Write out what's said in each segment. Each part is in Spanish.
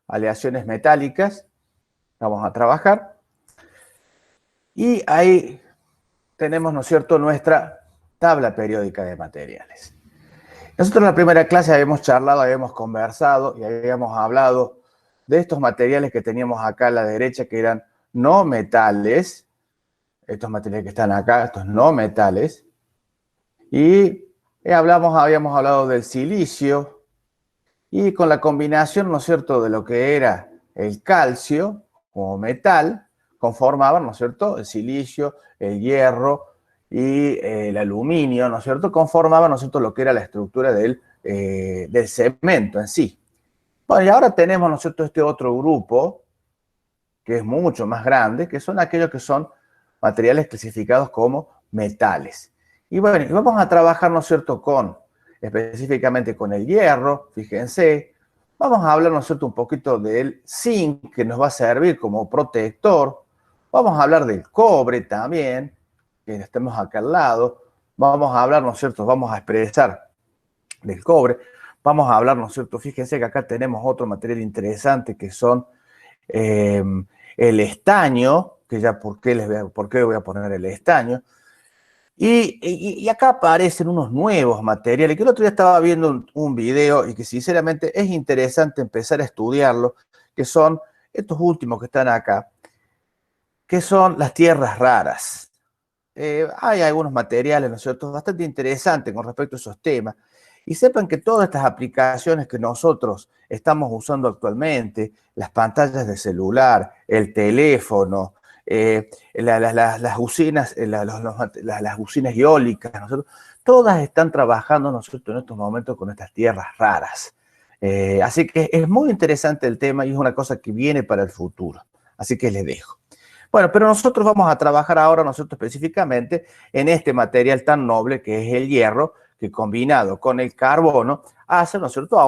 aleaciones metálicas. Vamos a trabajar. Y ahí tenemos, ¿no es cierto?, nuestra tabla periódica de materiales. Nosotros en la primera clase habíamos charlado, habíamos conversado y habíamos hablado de estos materiales que teníamos acá a la derecha, que eran no metales. Estos materiales que están acá, estos no metales. Y habíamos hablado del silicio, y con la combinación, ¿no es cierto?, de lo que era el calcio como metal, conformaban, ¿no es cierto?, el silicio, el hierro y el aluminio, ¿no es cierto?, conformaban, ¿no es cierto?, lo que era la estructura del cemento en sí. Bueno, y ahora tenemos, ¿no es cierto?, este otro grupo, que es mucho más grande, que son aquellos que son materiales clasificados como metales. Y bueno, y vamos a trabajar, ¿no es cierto?, específicamente con el hierro, fíjense. Vamos a hablar, ¿no es cierto?, un poquito del zinc, que nos va a servir como protector. Vamos a hablar del cobre también, que estemos acá al lado. Vamos a hablar, ¿no es cierto?, vamos a expresar del cobre. Vamos a hablar, ¿no es cierto?, fíjense que acá tenemos otro material interesante que son el estaño, que ya por qué voy a poner el estaño. Y acá aparecen unos nuevos materiales, que el otro día estaba viendo un video y que sinceramente es interesante empezar a estudiarlo, que son estos últimos que están acá, que son las tierras raras. Hay algunos materiales, ¿no es cierto?, bastante interesantes con respecto a esos temas. Y sepan que todas estas aplicaciones que nosotros estamos usando actualmente, las pantallas de celular, el teléfono, las usinas, las usinas eólicas, ¿no es cierto?, todas están trabajando, ¿no es cierto?, en estos momentos con estas tierras raras. Así que es muy interesante el tema y es una cosa que viene para el futuro. Así que les dejo. Bueno, pero nosotros vamos a trabajar ahora, nosotros específicamente, en este material tan noble que es el hierro, que combinado con el carbono hace, ¿no es cierto?,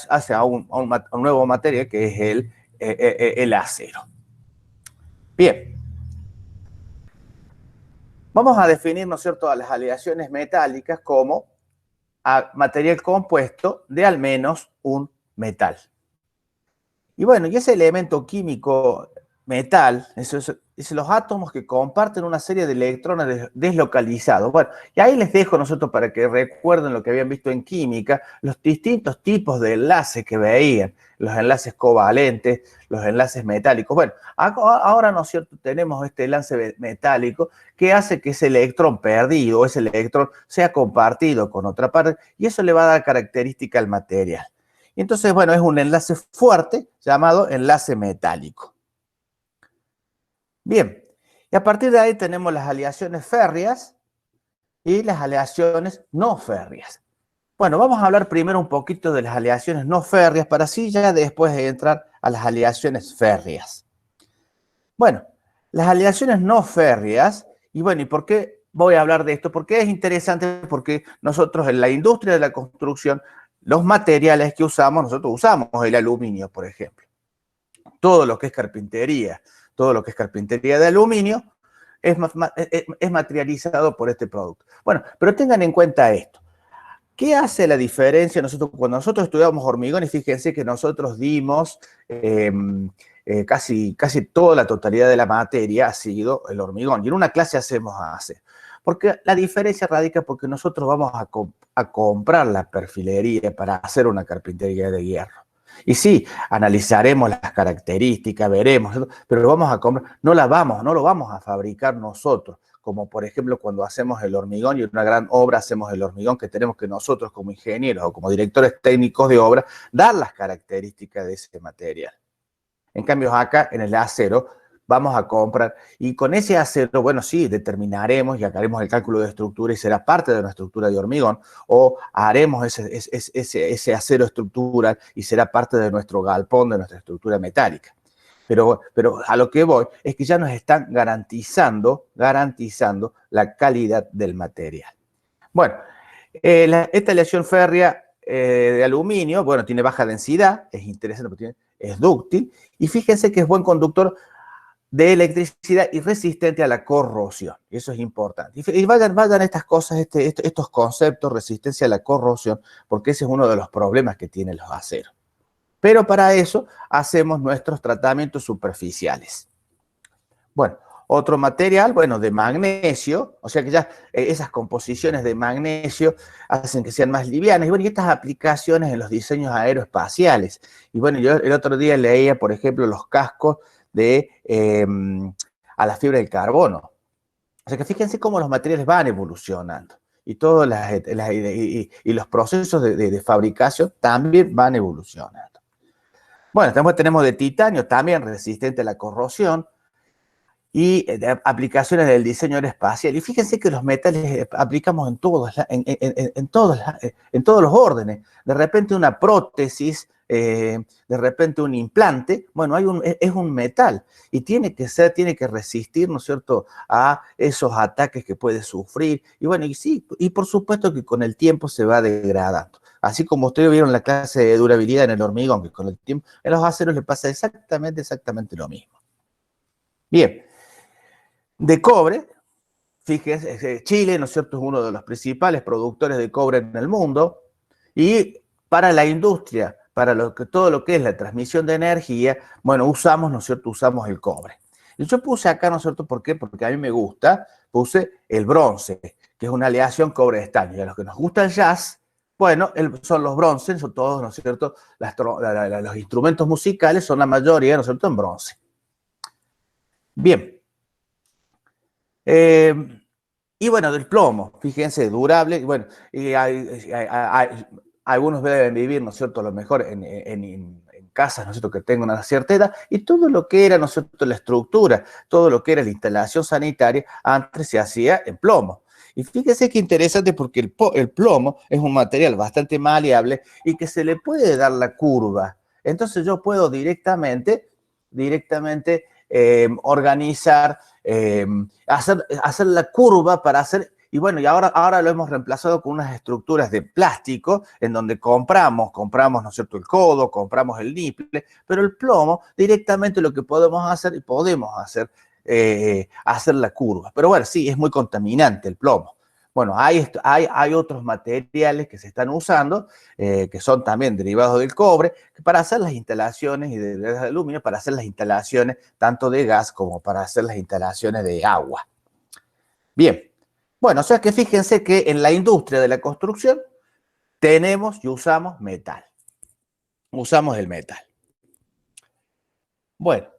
hace a un nuevo material que es el acero. Bien. Vamos a definir, ¿no es cierto?, a las aleaciones metálicas como material compuesto de al menos un metal. Y bueno, y ese elemento químico metal, es los átomos que comparten una serie de electrones deslocalizados. Bueno, y ahí les dejo nosotros para que recuerden lo que habían visto en química, los distintos tipos de enlaces que veían, los enlaces covalentes, los enlaces metálicos. Bueno, ahora, ¿no es cierto?, tenemos este enlace metálico que hace que ese electrón perdido, ese electrón sea compartido con otra parte, y eso le va a dar característica al material. Y entonces, bueno, es un enlace fuerte llamado enlace metálico. Bien, y a partir de ahí tenemos las aleaciones férreas y las aleaciones no férreas. Bueno, vamos a hablar primero un poquito de las aleaciones no férreas para así ya después entrar a las aleaciones férreas. Bueno, las aleaciones no férreas, y bueno, ¿y por qué voy a hablar de esto? Porque es interesante, porque nosotros en la industria de la construcción, los materiales que usamos, nosotros usamos el aluminio, por ejemplo. Todo lo que es carpintería de aluminio es materializado por este producto. Bueno, pero tengan en cuenta esto. ¿Qué hace la diferencia cuando nosotros estudiamos hormigón? Y fíjense que nosotros dimos casi toda la totalidad de la materia ha sido el hormigón. Y en una clase hacemos acero. Porque la diferencia radica porque nosotros vamos a comprar la perfilería para hacer una carpintería de hierro. Y sí, analizaremos las características, veremos, pero lo vamos a comprar, no lo vamos a fabricar nosotros, como por ejemplo cuando hacemos el hormigón, y en una gran obra hacemos el hormigón, que tenemos que nosotros como ingenieros o como directores técnicos de obra, dar las características de ese material. En cambio acá en el acero vamos a comprar, y con ese acero, bueno, sí, determinaremos y haremos el cálculo de estructura y será parte de una estructura de hormigón, o haremos ese acero estructural y será parte de nuestro galpón, de nuestra estructura metálica. Pero a lo que voy es que ya nos están garantizando la calidad del material. Bueno, esta aleación férrea de aluminio, bueno, tiene baja densidad, es interesante porque es dúctil, y fíjense que es buen conductor de electricidad y resistente a la corrosión. Eso es importante. Y vayan estas cosas, estos conceptos, resistencia a la corrosión, porque ese es uno de los problemas que tienen los aceros. Pero para eso hacemos nuestros tratamientos superficiales. Bueno, otro material, bueno, de magnesio, o sea que ya esas composiciones de magnesio hacen que sean más livianas. Y bueno, y estas aplicaciones en los diseños aeroespaciales. Y bueno, yo el otro día leía, por ejemplo, los cascos de a la fibra del carbono. O sea que fíjense cómo los materiales van evolucionando. Y, y los procesos de fabricación también van evolucionando. Bueno, tenemos de titanio, también resistente a la corrosión, y aplicaciones del diseño aeroespacial. Y fíjense que los metales aplicamos en todos los órdenes. De repente una prótesis, de repente un implante, bueno, es un metal y tiene que resistir, ¿no es cierto?, a esos ataques que puede sufrir. Y bueno, y sí, y por supuesto que con el tiempo se va degradando. Así como ustedes vieron la clase de durabilidad en el hormigón, que con el tiempo en los aceros le pasa exactamente lo mismo. Bien. De cobre, fíjense, Chile, ¿no es cierto?, es uno de los principales productores de cobre en el mundo, y para la industria, para todo lo que es la transmisión de energía, bueno, usamos, ¿no es cierto?, usamos el cobre. Y yo puse acá, ¿no es cierto?, ¿por qué? Porque a mí me gusta, puse el bronce, que es una aleación cobre-estaño. Y a los que nos gusta el jazz, bueno, son los bronces, son todos, ¿no es cierto?, los instrumentos musicales son la mayoría, ¿no es cierto?, en bronce. Bien. Y bueno, del plomo, fíjense, durable, bueno, y algunos deben vivir, ¿no es cierto?, a lo mejor en casas, ¿no es cierto?, que tengan una cierta edad, y todo lo que era, ¿no es cierto?, la estructura, todo lo que era la instalación sanitaria, antes se hacía en plomo. Y fíjense qué interesante, porque el plomo es un material bastante maleable y que se le puede dar la curva. Entonces yo puedo directamente organizar, hacer la curva para hacer, y bueno, y ahora lo hemos reemplazado con unas estructuras de plástico en donde compramos, ¿no es cierto?, el codo, compramos el niple, pero el plomo directamente lo que podemos hacer hacer la curva. Pero bueno, sí, es muy contaminante el plomo. Bueno, hay otros materiales que se están usando, que son también derivados del cobre, para hacer las instalaciones, y de aluminio, para hacer las instalaciones tanto de gas como para hacer las instalaciones de agua. Bien, bueno, o sea que fíjense que en la industria de la construcción tenemos y usamos metal. Usamos el metal. Bueno,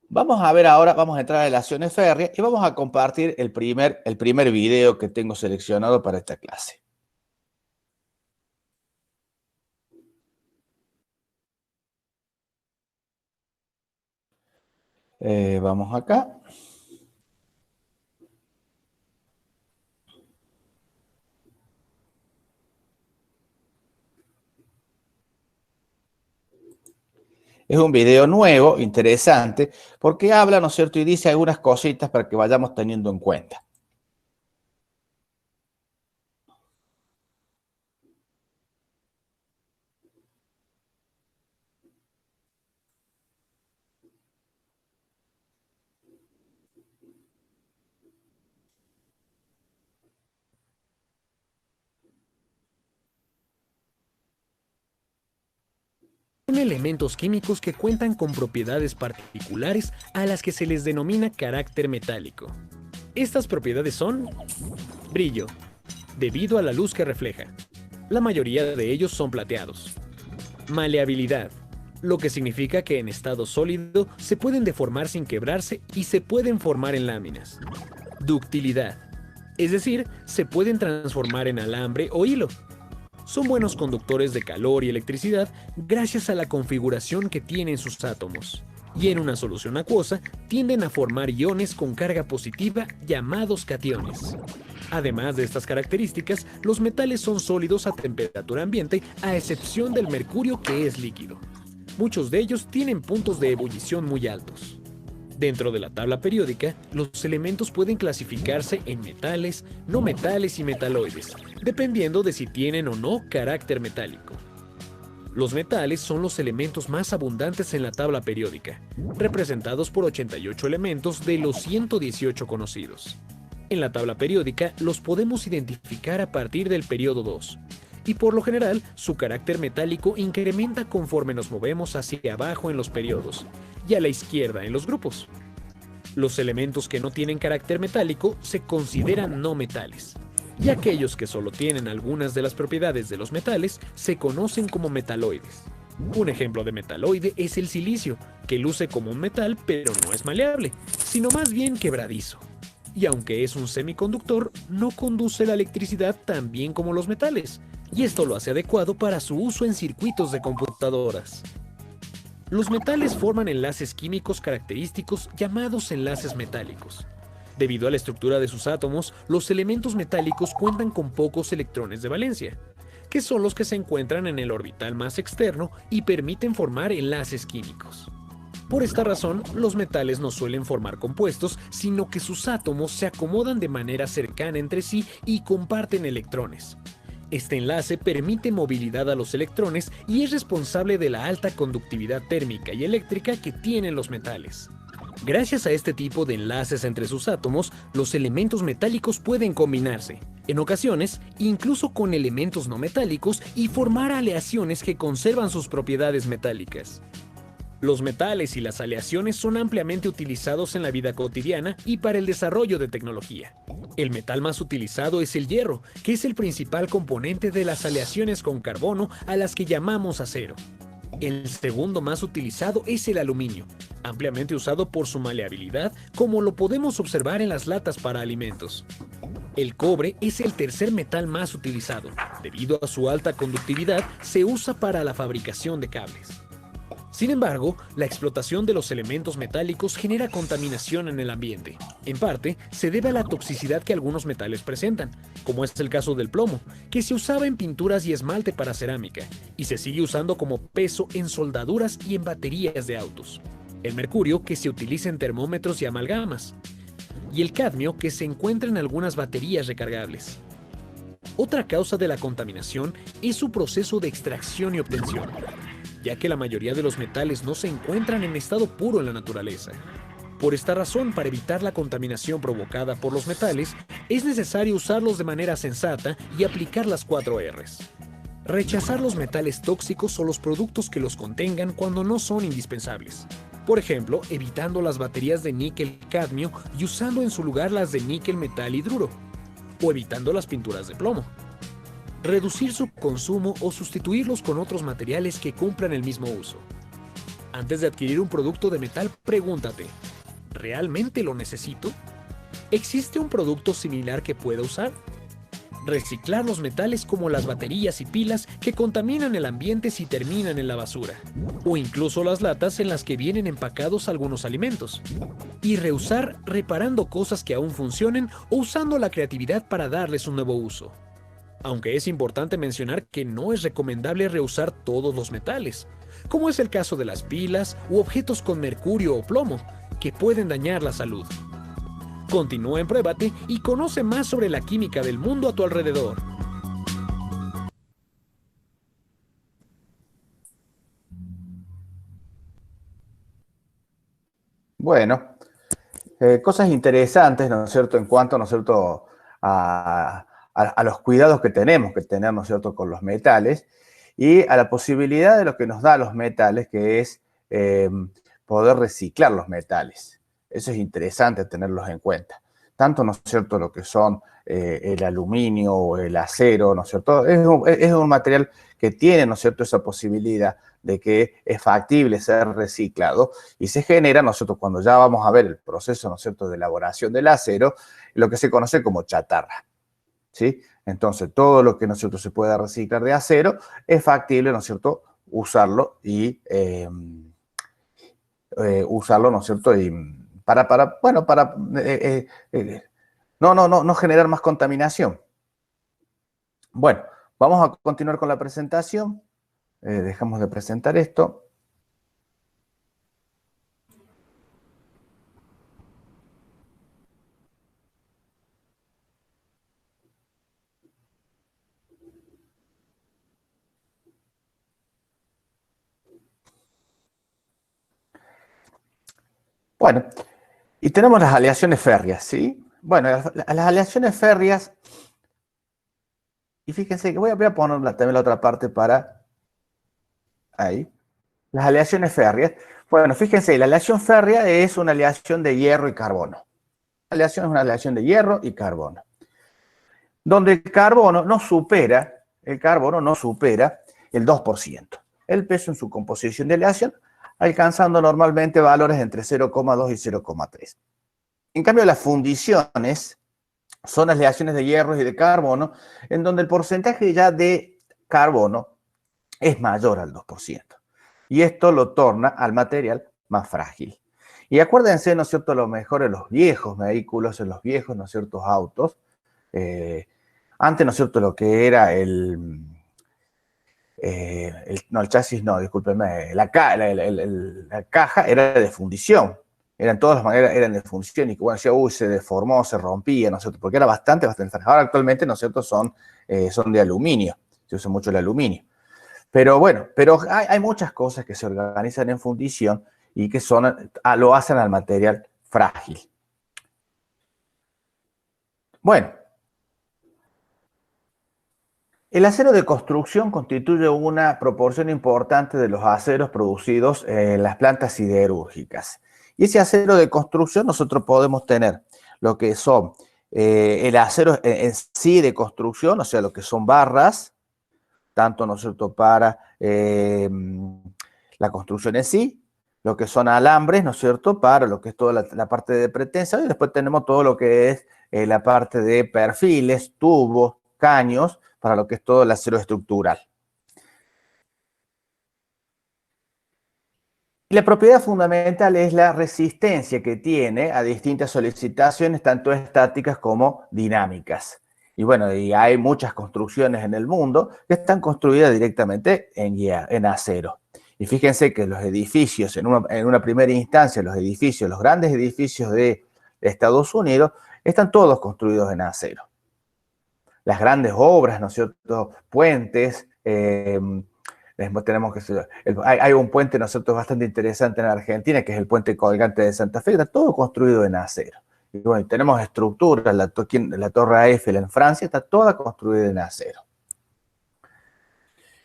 vamos a ver ahora, vamos a entrar a relaciones férreas y vamos a compartir el primer video que tengo seleccionado para esta clase. Vamos acá. Es un video nuevo, interesante, porque habla, ¿no es cierto?, y dice algunas cositas para que vayamos teniendo en cuenta. Son elementos químicos que cuentan con propiedades particulares a las que se les denomina carácter metálico. Estas propiedades son brillo, debido a la luz que refleja. La mayoría de ellos son plateados. Maleabilidad, lo que significa que en estado sólido se pueden deformar sin quebrarse y se pueden formar en láminas. Ductilidad, es decir, se pueden transformar en alambre o hilo. Son buenos conductores de calor y electricidad gracias a la configuración que tienen sus átomos. Y en una solución acuosa tienden a formar iones con carga positiva llamados cationes. Además de estas características, los metales son sólidos a temperatura ambiente a excepción del mercurio, que es líquido. Muchos de ellos tienen puntos de ebullición muy altos. Dentro de la tabla periódica, los elementos pueden clasificarse en metales, no metales y metaloides, dependiendo de si tienen o no carácter metálico. Los metales son los elementos más abundantes en la tabla periódica, representados por 88 elementos de los 118 conocidos. En la tabla periódica los podemos identificar a partir del periodo 2, y por lo general su carácter metálico incrementa conforme nos movemos hacia abajo en los periodos y a la izquierda en los grupos. Los elementos que no tienen carácter metálico se consideran no metales, y aquellos que solo tienen algunas de las propiedades de los metales se conocen como metaloides. Un ejemplo de metaloide es el silicio, que luce como un metal pero no es maleable, sino más bien quebradizo. Y aunque es un semiconductor, no conduce la electricidad tan bien como los metales, y esto lo hace adecuado para su uso en circuitos de computadoras. Los metales forman enlaces químicos característicos llamados enlaces metálicos. Debido a la estructura de sus átomos, los elementos metálicos cuentan con pocos electrones de valencia, que son los que se encuentran en el orbital más externo y permiten formar enlaces químicos. Por esta razón, los metales no suelen formar compuestos, sino que sus átomos se acomodan de manera cercana entre sí y comparten electrones. Este enlace permite movilidad a los electrones y es responsable de la alta conductividad térmica y eléctrica que tienen los metales. Gracias a este tipo de enlaces entre sus átomos, los elementos metálicos pueden combinarse, en ocasiones incluso con elementos no metálicos, y formar aleaciones que conservan sus propiedades metálicas. Los metales y las aleaciones son ampliamente utilizados en la vida cotidiana y para el desarrollo de tecnología. El metal más utilizado es el hierro, que es el principal componente de las aleaciones con carbono a las que llamamos acero. El segundo más utilizado es el aluminio, ampliamente usado por su maleabilidad, como lo podemos observar en las latas para alimentos. El cobre es el tercer metal más utilizado. Debido a su alta conductividad, se usa para la fabricación de cables. Sin embargo, la explotación de los elementos metálicos genera contaminación en el ambiente. En parte, se debe a la toxicidad que algunos metales presentan, como es el caso del plomo, que se usaba en pinturas y esmalte para cerámica, y se sigue usando como peso en soldaduras y en baterías de autos. El mercurio, que se utiliza en termómetros y amalgamas. Y el cadmio, que se encuentra en algunas baterías recargables. Otra causa de la contaminación es su proceso de extracción y obtención, ya que la mayoría de los metales no se encuentran en estado puro en la naturaleza. Por esta razón, para evitar la contaminación provocada por los metales, es necesario usarlos de manera sensata y aplicar las 4 Rs. Rechazar los metales tóxicos o los productos que los contengan cuando no son indispensables. Por ejemplo, evitando las baterías de níquel-cadmio y usando en su lugar las de níquel-metal hidruro, o evitando las pinturas de plomo. Reducir su consumo o sustituirlos con otros materiales que cumplan el mismo uso. Antes de adquirir un producto de metal, pregúntate, ¿realmente lo necesito? ¿Existe un producto similar que pueda usar? Reciclar los metales como las baterías y pilas que contaminan el ambiente si terminan en la basura, o incluso las latas en las que vienen empacados algunos alimentos. Y reusar reparando cosas que aún funcionen o usando la creatividad para darles un nuevo uso. Aunque es importante mencionar que no es recomendable reusar todos los metales, como es el caso de las pilas u objetos con mercurio o plomo, que pueden dañar la salud. Continúa en Pruébate y conoce más sobre la química del mundo a tu alrededor. Bueno, cosas interesantes, ¿no es cierto?, en cuanto, ¿no es cierto?, a los cuidados que tenemos que tener, ¿no es cierto?, con los metales y a la posibilidad de lo que nos da los metales, que es poder reciclar los metales. Eso es interesante tenerlos en cuenta. Tanto, ¿no es cierto?, lo que son el aluminio o el acero, ¿no es cierto?, es un material que tiene, ¿no es cierto?, esa posibilidad de que es factible ser reciclado y se genera, ¿no es cierto?, cuando ya vamos a ver el proceso, ¿no es cierto?, de elaboración del acero, lo que se conoce como chatarra, ¿sí? Entonces, todo lo que, ¿no es cierto?, se pueda reciclar de acero es factible, ¿no es cierto?, usarlo y usarlo, ¿no es cierto?, y bueno, para no generar más contaminación. Bueno, vamos a continuar con la presentación. Dejamos de presentar esto. Bueno, y tenemos las aleaciones férreas, ¿sí? Bueno, las aleaciones férreas Y fíjense que voy a poner también la otra parte para ahí. Las aleaciones férreas. Bueno, fíjense, la aleación férrea es una aleación de hierro y carbono. La aleación es una aleación de hierro y carbono. Donde el carbono no supera el 2%. El peso en su composición de aleación, alcanzando normalmente valores entre 0,2 y 0,3. En cambio, las fundiciones son aleaciones de hierro y de carbono, en donde el porcentaje ya de carbono es mayor al 2%. Y esto lo torna al material más frágil. Y acuérdense, ¿no es cierto?, a lo mejor en los viejos vehículos, en los viejos, ¿no es cierto?, autos, antes, ¿no es cierto?, lo que era el chasis no, discúlpenme, la caja era de fundición. Todas las maneras eran de fundición y que, bueno, se deformó, se rompía, ¿no es cierto?, porque era bastante frágil. Ahora actualmente, ¿no es cierto?, son de aluminio, se usa mucho el aluminio. Pero bueno, hay muchas cosas que se organizan en fundición y que lo hacen al material frágil. Bueno, el acero de construcción constituye una proporción importante de los aceros producidos en las plantas siderúrgicas. Y ese acero de construcción nosotros podemos tener lo que son el acero en sí de construcción, o sea, lo que son barras, tanto, ¿no es cierto?, para la construcción en sí, lo que son alambres, ¿no es cierto?, para lo que es toda la parte de pretensión, y después tenemos todo lo que es la parte de perfiles, tubos, caños, para lo que es todo el acero estructural. Y la propiedad fundamental es la resistencia que tiene a distintas solicitaciones, tanto estáticas como dinámicas. Y bueno, y hay muchas construcciones en el mundo que están construidas directamente en acero. Y fíjense que los edificios, en una primera instancia, los grandes edificios de Estados Unidos, están todos construidos en acero. Las grandes obras, ¿no es cierto?, puentes, tenemos hay un puente, ¿no es cierto?, bastante interesante en Argentina, que es el puente colgante de Santa Fe, está todo construido en acero. Y bueno, tenemos estructuras, la Torre Eiffel en Francia está toda construida en acero.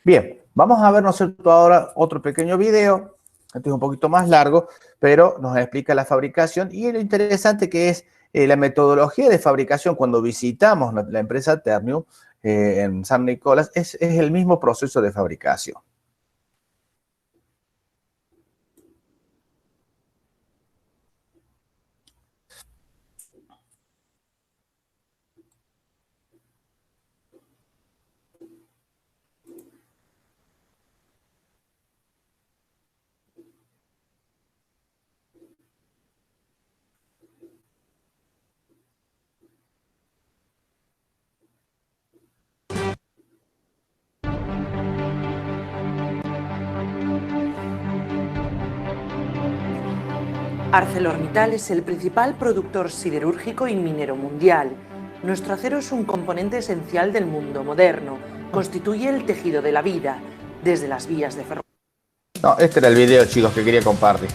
Bien, vamos a ver, ¿no es cierto?, ahora otro pequeño video. Este es un poquito más largo, pero nos explica la fabricación y lo interesante que es la metodología de fabricación. Cuando visitamos la empresa Ternium en San Nicolás, es el mismo proceso de fabricación. ArcelorMittal es el principal productor siderúrgico y minero mundial. Nuestro acero es un componente esencial del mundo moderno. Constituye el tejido de la vida, desde las vías de ferrocarril. No, este era el video, chicos, que quería compartir.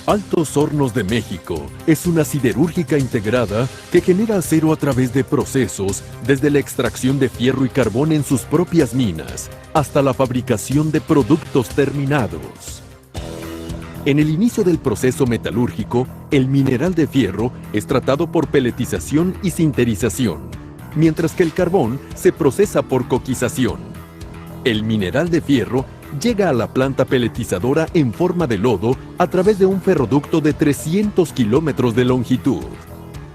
Altos Hornos de México es una siderúrgica integrada que genera acero a través de procesos desde la extracción de fierro y carbón en sus propias minas hasta la fabricación de productos terminados. En el inicio del proceso metalúrgico, el mineral de fierro es tratado por peletización y sinterización, mientras que el carbón se procesa por coquización. El mineral de fierro llega a la planta peletizadora en forma de lodo a través de un ferroducto de 300 kilómetros de longitud.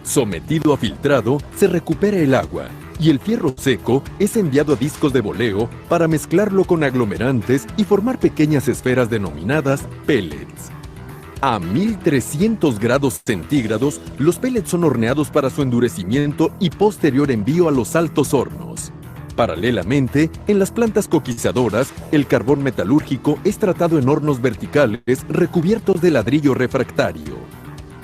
Sometido a filtrado, se recupera el agua y el fierro seco es enviado a discos de boleo para mezclarlo con aglomerantes y formar pequeñas esferas denominadas pellets. A 1300 grados centígrados, los pellets son horneados para su endurecimiento y posterior envío a los altos hornos. Paralelamente, en las plantas coquizadoras, el carbón metalúrgico es tratado en hornos verticales recubiertos de ladrillo refractario.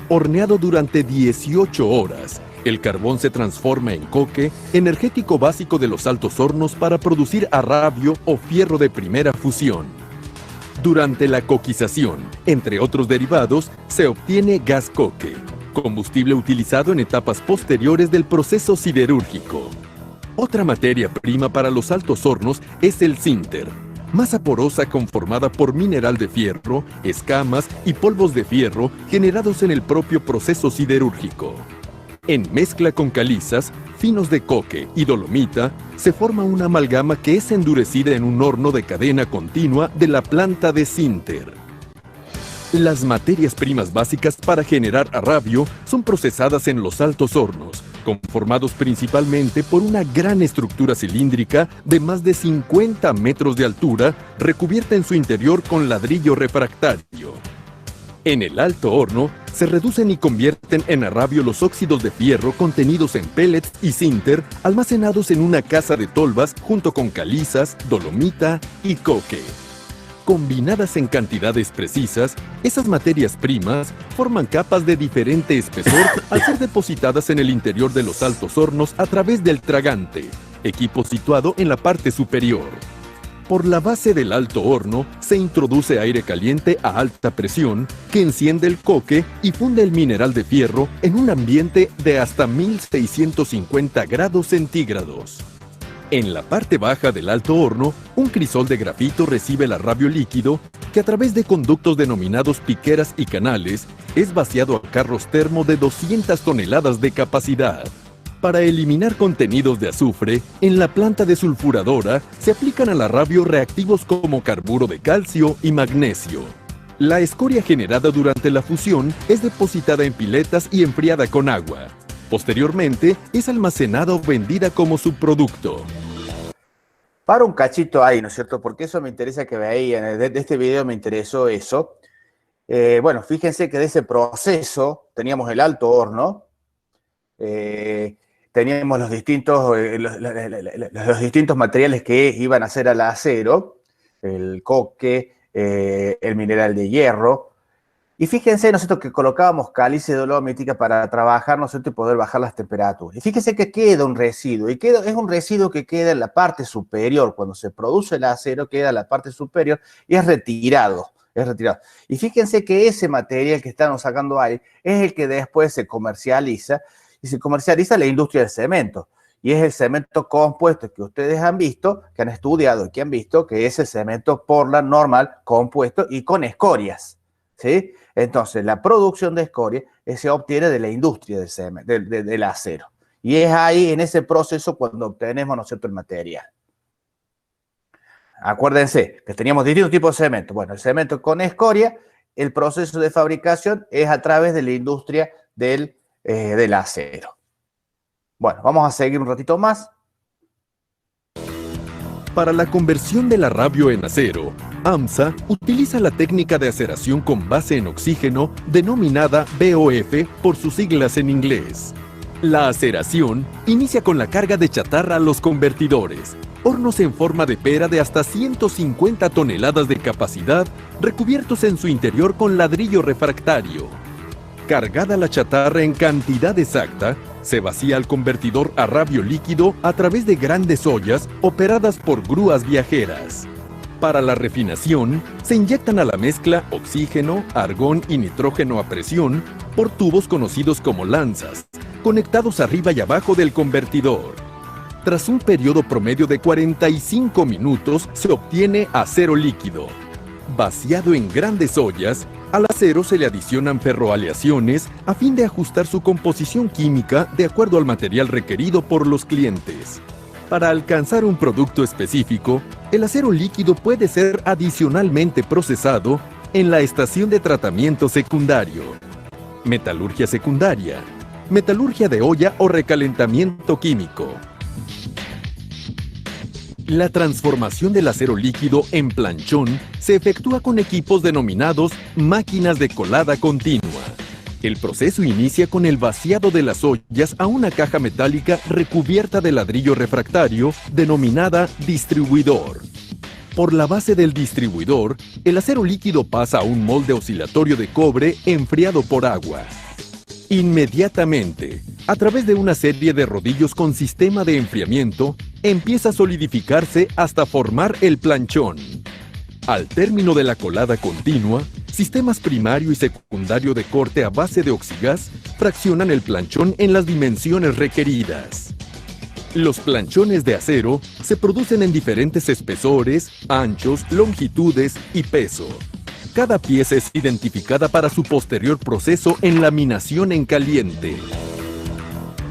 Horneado durante 18 horas, el carbón se transforma en coque, energético básico de los altos hornos para producir arrabio o fierro de primera fusión. Durante la coquización, entre otros derivados, se obtiene gas coque, combustible utilizado en etapas posteriores del proceso siderúrgico. Otra materia prima para los altos hornos es el sinter, masa porosa conformada por mineral de fierro, escamas y polvos de fierro generados en el propio proceso siderúrgico. En mezcla con calizas, finos de coque y dolomita, se forma una amalgama que es endurecida en un horno de cadena continua de la planta de sinter. Las materias primas básicas para generar arrabio son procesadas en los altos hornos, conformados principalmente por una gran estructura cilíndrica de más de 50 metros de altura, recubierta en su interior con ladrillo refractario. En el alto horno, se reducen y convierten en arrabio los óxidos de fierro contenidos en pellets y sinter, almacenados en una casa de tolvas junto con calizas, dolomita y coque. Combinadas en cantidades precisas, esas materias primas forman capas de diferente espesor al ser depositadas en el interior de los altos hornos a través del tragante, equipo situado en la parte superior. Por la base del alto horno se introduce aire caliente a alta presión que enciende el coque y funde el mineral de fierro en un ambiente de hasta 1650 grados centígrados. En la parte baja del alto horno, un crisol de grafito recibe el arrabio líquido que a través de conductos denominados piqueras y canales es vaciado a carros termo de 200 toneladas de capacidad. Para eliminar contenidos de azufre, en la planta desulfuradora se aplican al arrabio reactivos como carburo de calcio y magnesio. La escoria generada durante la fusión es depositada en piletas y enfriada con agua. Posteriormente, es almacenada o vendida como subproducto. Para un cachito ahí, ¿no es cierto? Porque eso me interesa que vean. De este video me interesó eso. Bueno, fíjense que de ese proceso teníamos el alto horno. Teníamos los distintos materiales que iban a hacer al acero, el coque, el mineral de hierro. Y fíjense, nosotros que colocábamos caliza dolomítica para trabajar, nosotros y poder bajar las temperaturas. Y fíjense que queda un residuo, y es un residuo que queda en la parte superior. Cuando se produce el acero, queda en la parte superior y es retirado. Y fíjense que ese material que estamos sacando ahí es el que después se comercializa, y se comercializa en la industria del cemento. Y es el cemento compuesto que ustedes han visto, que han estudiado y que han visto, que es el cemento Portland normal, compuesto y con escorias, ¿sí? Entonces, la producción de escoria se obtiene de la industria del cemento, del acero. Y es ahí, en ese proceso, cuando obtenemos, ¿no es cierto?, el material. Acuérdense que teníamos distintos tipos de cemento. Bueno, el cemento con escoria, el proceso de fabricación es a través de la industria del acero. Bueno, vamos a seguir un ratito más. Para la conversión del arrabio en acero, AMSA utiliza la técnica de aceración con base en oxígeno denominada BOF por sus siglas en inglés. La aceración inicia con la carga de chatarra a los convertidores, hornos en forma de pera de hasta 150 toneladas de capacidad, recubiertos en su interior con ladrillo refractario. Cargada la chatarra en cantidad exacta, se vacía al convertidor a arrabio líquido a través de grandes ollas operadas por grúas viajeras. Para la refinación, se inyectan a la mezcla oxígeno, argón y nitrógeno a presión por tubos conocidos como lanzas, conectados arriba y abajo del convertidor. Tras un periodo promedio de 45 minutos, se obtiene acero líquido. Vaciado en grandes ollas, al acero se le adicionan ferroaleaciones a fin de ajustar su composición química de acuerdo al material requerido por los clientes. Para alcanzar un producto específico, el acero líquido puede ser adicionalmente procesado en la estación de tratamiento secundario, metalurgia secundaria, metalurgia de olla o recalentamiento químico. La transformación del acero líquido en planchón se efectúa con equipos denominados máquinas de colada continua. El proceso inicia con el vaciado de las ollas a una caja metálica recubierta de ladrillo refractario denominada distribuidor. Por la base del distribuidor, el acero líquido pasa a un molde oscilatorio de cobre enfriado por agua. Inmediatamente, a través de una serie de rodillos con sistema de enfriamiento, empieza a solidificarse hasta formar el planchón. Al término de la colada continua, sistemas primario y secundario de corte a base de oxigás fraccionan el planchón en las dimensiones requeridas. Los planchones de acero se producen en diferentes espesores, anchos, longitudes y peso. Cada pieza es identificada para su posterior proceso en laminación en caliente.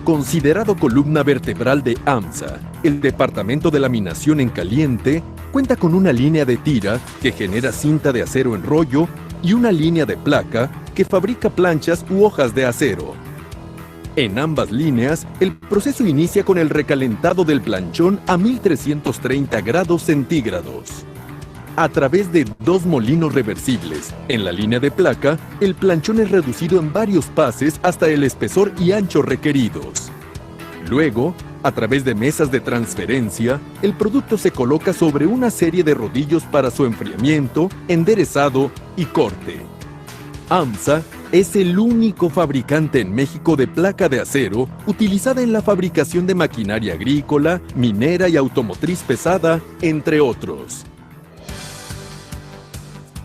Considerado columna vertebral de AMSA, el departamento de laminación en caliente cuenta con una línea de tira que genera cinta de acero en rollo y una línea de placa que fabrica planchas u hojas de acero. En ambas líneas, el proceso inicia con el recalentado del planchón a 1330 grados centígrados. A través de dos molinos reversibles, en la línea de placa, el planchón es reducido en varios pases hasta el espesor y ancho requeridos. Luego, a través de mesas de transferencia, el producto se coloca sobre una serie de rodillos para su enfriamiento, enderezado y corte. AMSA es el único fabricante en México de placa de acero utilizada en la fabricación de maquinaria agrícola, minera y automotriz pesada, entre otros.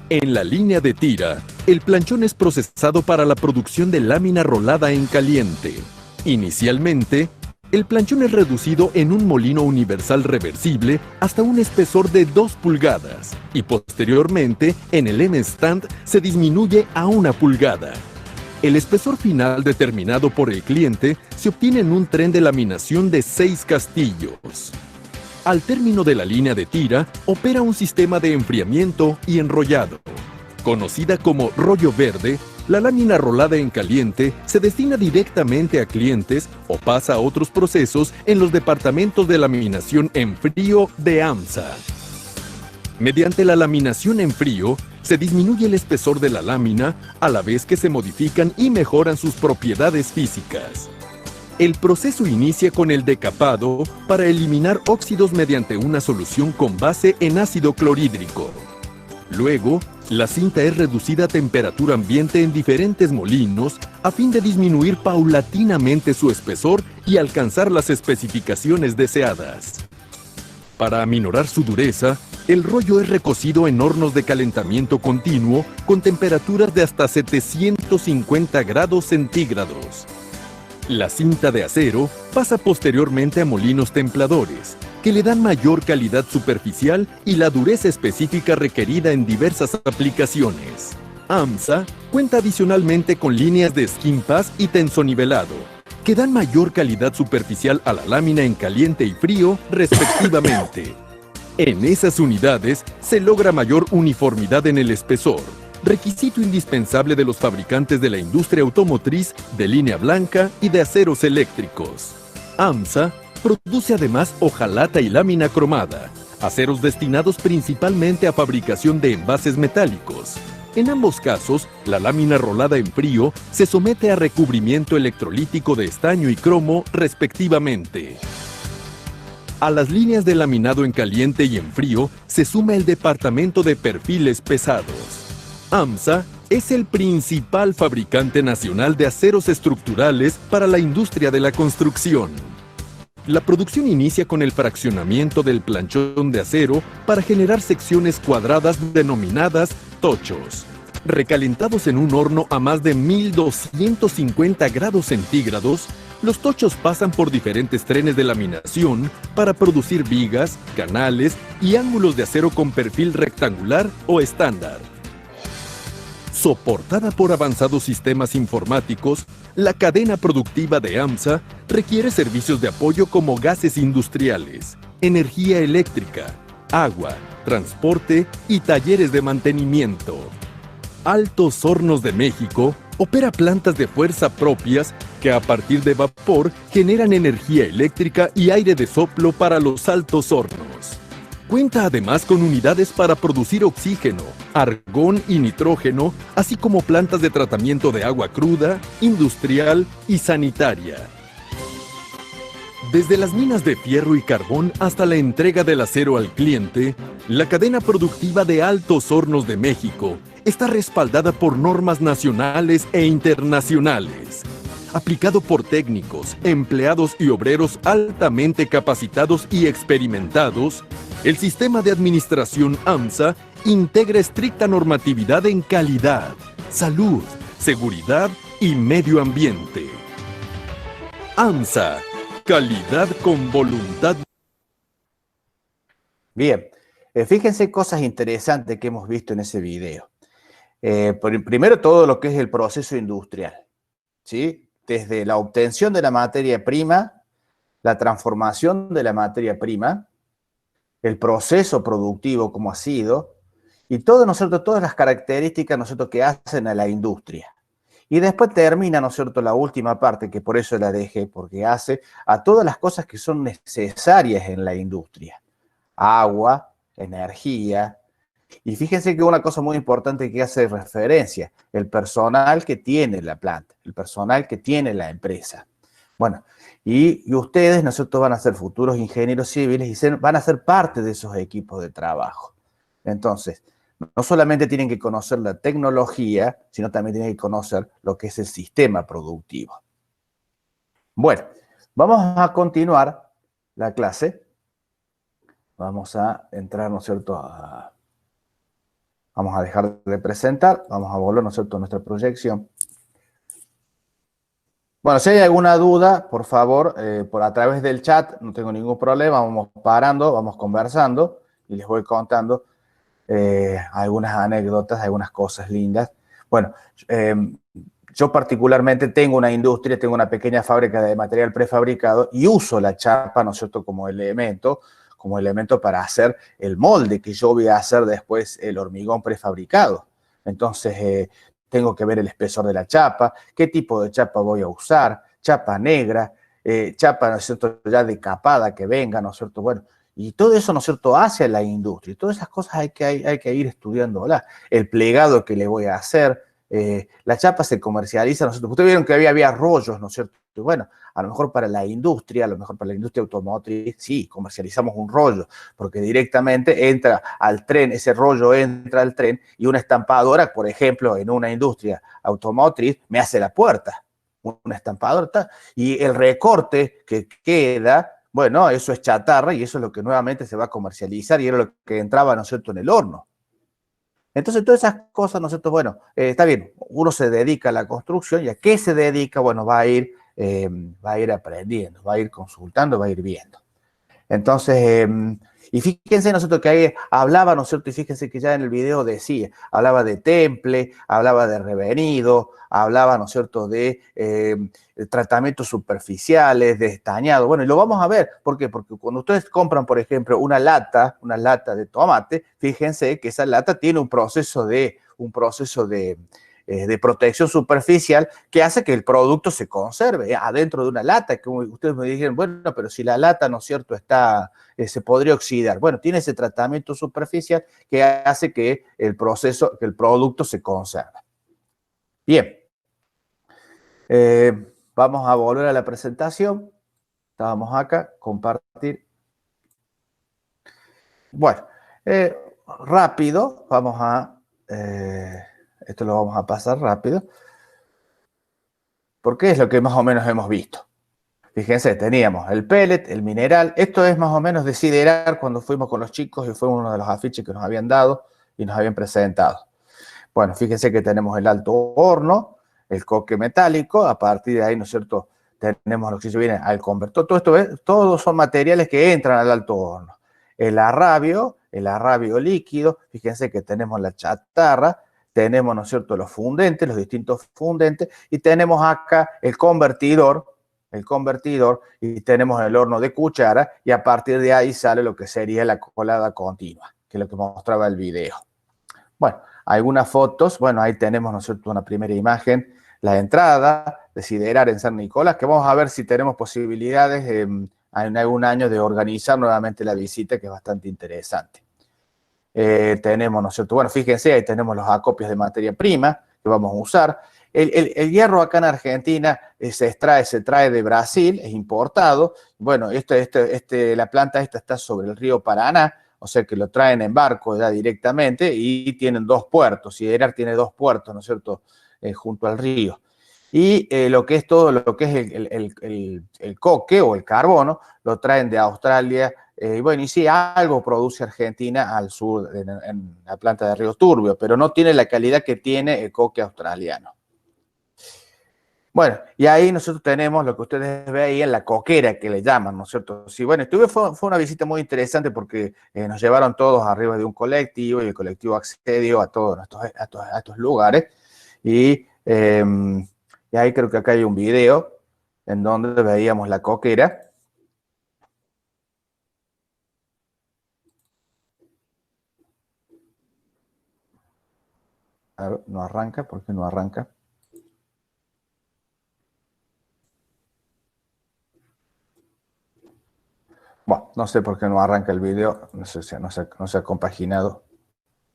En la línea de tira, el planchón es procesado para la producción de lámina rolada en caliente. Inicialmente, el planchón es reducido en un molino universal reversible hasta un espesor de 2 pulgadas y posteriormente en el M-Stand se disminuye a 1 pulgada. El espesor final determinado por el cliente se obtiene en un tren de laminación de 6 castillos. Al término de la línea de tira, opera un sistema de enfriamiento y enrollado. Conocida como rollo verde, la lámina rolada en caliente se destina directamente a clientes o pasa a otros procesos en los departamentos de laminación en frío de AMSA. Mediante la laminación en frío, se disminuye el espesor de la lámina a la vez que se modifican y mejoran sus propiedades físicas. El proceso inicia con el decapado para eliminar óxidos mediante una solución con base en ácido clorhídrico. Luego, la cinta es reducida a temperatura ambiente en diferentes molinos a fin de disminuir paulatinamente su espesor y alcanzar las especificaciones deseadas. Para aminorar su dureza, el rollo es recocido en hornos de calentamiento continuo con temperaturas de hasta 750 grados centígrados. La cinta de acero pasa posteriormente a molinos templadores, que le dan mayor calidad superficial y la dureza específica requerida en diversas aplicaciones. AMSA cuenta adicionalmente con líneas de skin pass y tensonivelado, que dan mayor calidad superficial a la lámina en caliente y frío, respectivamente. En esas unidades se logra mayor uniformidad en el espesor, requisito indispensable de los fabricantes de la industria automotriz de línea blanca y de aceros eléctricos. AMSA produce además hojalata y lámina cromada, aceros destinados principalmente a fabricación de envases metálicos. En ambos casos, la lámina rolada en frío se somete a recubrimiento electrolítico de estaño y cromo, respectivamente. A las líneas de laminado en caliente y en frío se suma el departamento de perfiles pesados. AMSA es el principal fabricante nacional de aceros estructurales para la industria de la construcción. La producción inicia con el fraccionamiento del planchón de acero para generar secciones cuadradas denominadas tochos. Recalentados en un horno a más de 1250 grados centígrados, los tochos pasan por diferentes trenes de laminación para producir vigas, canales y ángulos de acero con perfil rectangular o estándar. Soportada por avanzados sistemas informáticos, la cadena productiva de AMSA requiere servicios de apoyo como gases industriales, energía eléctrica, agua, transporte y talleres de mantenimiento. Altos Hornos de México opera plantas de fuerza propias que a partir de vapor generan energía eléctrica y aire de soplo para los altos hornos. Cuenta además con unidades para producir oxígeno, argón y nitrógeno, así como plantas de tratamiento de agua cruda, industrial y sanitaria. Desde las minas de fierro y carbón hasta la entrega del acero al cliente, la cadena productiva de Altos Hornos de México está respaldada por normas nacionales e internacionales. aplicado por técnicos, empleados y obreros altamente capacitados y experimentados, el sistema de administración AMSA integra estricta normatividad en calidad, salud, seguridad y medio ambiente. AMSA, calidad con voluntad. Bien, fíjense cosas interesantes que hemos visto en ese video. Primero todo lo que es el proceso industrial, ¿sí? Desde la obtención de la materia prima, la transformación de la materia prima, el proceso productivo como ha sido, y todo, ¿no es cierto?, todas las características, ¿no es cierto?, que hacen a la industria. Y después termina, ¿no es cierto?, la última parte, que por eso la dejé, porque hace a todas las cosas que son necesarias en la industria. Agua, energía, y fíjense que una cosa muy importante que hace referencia, el personal que tiene la planta, el personal que tiene la empresa. Bueno, y ustedes, ¿no es cierto?, van a ser futuros ingenieros civiles y van a ser parte de esos equipos de trabajo. Entonces, no solamente tienen que conocer la tecnología, sino también tienen que conocer lo que es el sistema productivo. Bueno, vamos a continuar la clase. Vamos a entrar, ¿no es cierto?, vamos a dejar de presentar, vamos a volver, ¿no es cierto?, a nuestra proyección. Bueno, si hay alguna duda, por favor, a través del chat, no tengo ningún problema, vamos parando, vamos conversando y les voy contando algunas anécdotas, algunas cosas lindas. Bueno, yo particularmente tengo una industria, tengo una pequeña fábrica de material prefabricado y uso la chapa, ¿no es cierto?, como elemento para hacer el molde que yo voy a hacer después el hormigón prefabricado. Entonces, tengo que ver el espesor de la chapa, qué tipo de chapa voy a usar, chapa negra, chapa, ¿no es cierto?, ya decapada que venga, ¿no es cierto? Bueno, y todo eso, ¿no es cierto?, hacia la industria. Y todas esas cosas hay que ir estudiándolas. El plegado que le voy a hacer, la chapa se comercializa, ¿no es cierto? Ustedes vieron que había rollos, ¿no es cierto? Bueno, a lo mejor para la industria, a lo mejor para la industria automotriz, sí, comercializamos un rollo, porque directamente entra al tren, ese rollo entra al tren y una estampadora, por ejemplo, en una industria automotriz, me hace la puerta, una estampadora, y el recorte que queda, bueno, eso es chatarra y eso es lo que nuevamente se va a comercializar y era lo que entraba, ¿no es cierto?, en el horno. Entonces, todas esas cosas, ¿no es cierto? Bueno, está bien, uno se dedica a la construcción y a qué se dedica, bueno, va a ir aprendiendo, va a ir consultando, va a ir viendo. Entonces, y fíjense, ¿no es cierto?, que ahí hablaba, ¿no es cierto?, y fíjense que ya en el video decía, hablaba de temple, hablaba de revenido, hablaba, ¿no es cierto?, de tratamientos superficiales, de estañado. Bueno, y lo vamos a ver. ¿Por qué? Porque cuando ustedes compran, por ejemplo, una lata de tomate, fíjense que esa lata tiene un proceso de protección superficial que hace que el producto se conserve adentro de una lata. Que ustedes me dijeron, bueno, pero si la lata, ¿no es cierto?, se podría oxidar. Bueno, tiene ese tratamiento superficial que hace que el producto se conserve. Bien. Vamos a volver a la presentación. Estábamos acá, compartir. Bueno, rápido, esto lo vamos a pasar rápido, porque es lo que más o menos hemos visto. Fíjense, teníamos el pellet, el mineral. Esto es más o menos de siderar cuando fuimos con los chicos y fue uno de los afiches que nos habían dado y nos habían presentado. Bueno, fíjense que tenemos el alto horno, el coque metálico, a partir de ahí, ¿no es cierto?, tenemos lo que se viene al convertor. Todo esto, todos son materiales que entran al alto horno. El arrabio líquido, fíjense que tenemos la chatarra, tenemos, ¿no es cierto?, los fundentes, los distintos fundentes, y tenemos acá el convertidor, y tenemos el horno de cuchara, y a partir de ahí sale lo que sería la colada continua, que es lo que mostraba el video. Bueno, algunas fotos, bueno, ahí tenemos, ¿no es cierto?, una primera imagen, la entrada de siderar en San Nicolás, que vamos a ver si tenemos posibilidades en algún año de organizar nuevamente la visita, que es bastante interesante. Tenemos, ¿no es cierto?, bueno, fíjense, ahí tenemos los acopios de materia prima que vamos a usar. El hierro acá en Argentina se trae de Brasil, es importado. Bueno, la planta esta está sobre el río Paraná, o sea que lo traen en barco ya directamente y tienen 2 puertos. Siderar tiene 2 puertos, ¿no es cierto?, junto al río. Y lo que es todo lo que es el coque o el carbono, lo traen de Australia. Bueno, y sí, algo produce Argentina al sur, en la planta de Río Turbio, pero no tiene la calidad que tiene el coque australiano. Bueno, y ahí nosotros tenemos lo que ustedes ven ahí en la coquera, que le llaman, ¿no es cierto? Sí, bueno, fue una visita muy interesante porque nos llevaron todos arriba de un colectivo y el colectivo accedió a todos estos lugares. Y ahí creo que acá hay un video en donde veíamos la coquera. A ver, no arranca, ¿por qué no arranca? Bueno, no sé por qué no arranca el video, no sé si no se ha compaginado.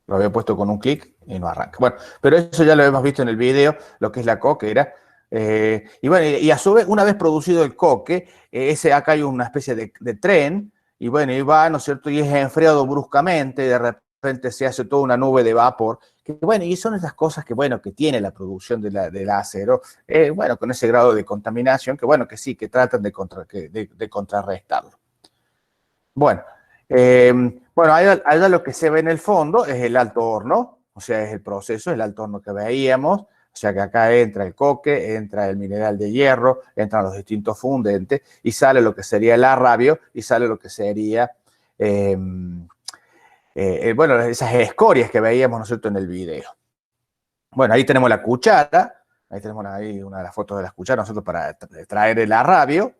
Lo había puesto con un clic y no arranca. Bueno, pero eso ya lo hemos visto en el video, lo que es la coquera. Y bueno, y a su vez, una vez producido el coque, acá hay una especie de tren, y bueno, y va, ¿no es cierto? Y es enfriado bruscamente, de repente se hace toda una nube de vapor. Que, bueno, y son esas cosas que, bueno, que tiene la producción del acero, bueno, con ese grado de contaminación, que bueno, que sí, que tratan de contrarrestarlo. Bueno, bueno, allá lo que se ve en el fondo es el alto horno, o sea, es el proceso, el alto horno que veíamos, o sea que acá entra el coque, entra el mineral de hierro, entran los distintos fundentes y sale lo que sería el arrabio y sale lo que sería, bueno, esas escorias que veíamos nosotros en el video. Bueno, ahí tenemos la cuchara, ahí tenemos ahí una de las fotos de las cucharas nosotros para traer el arrabio.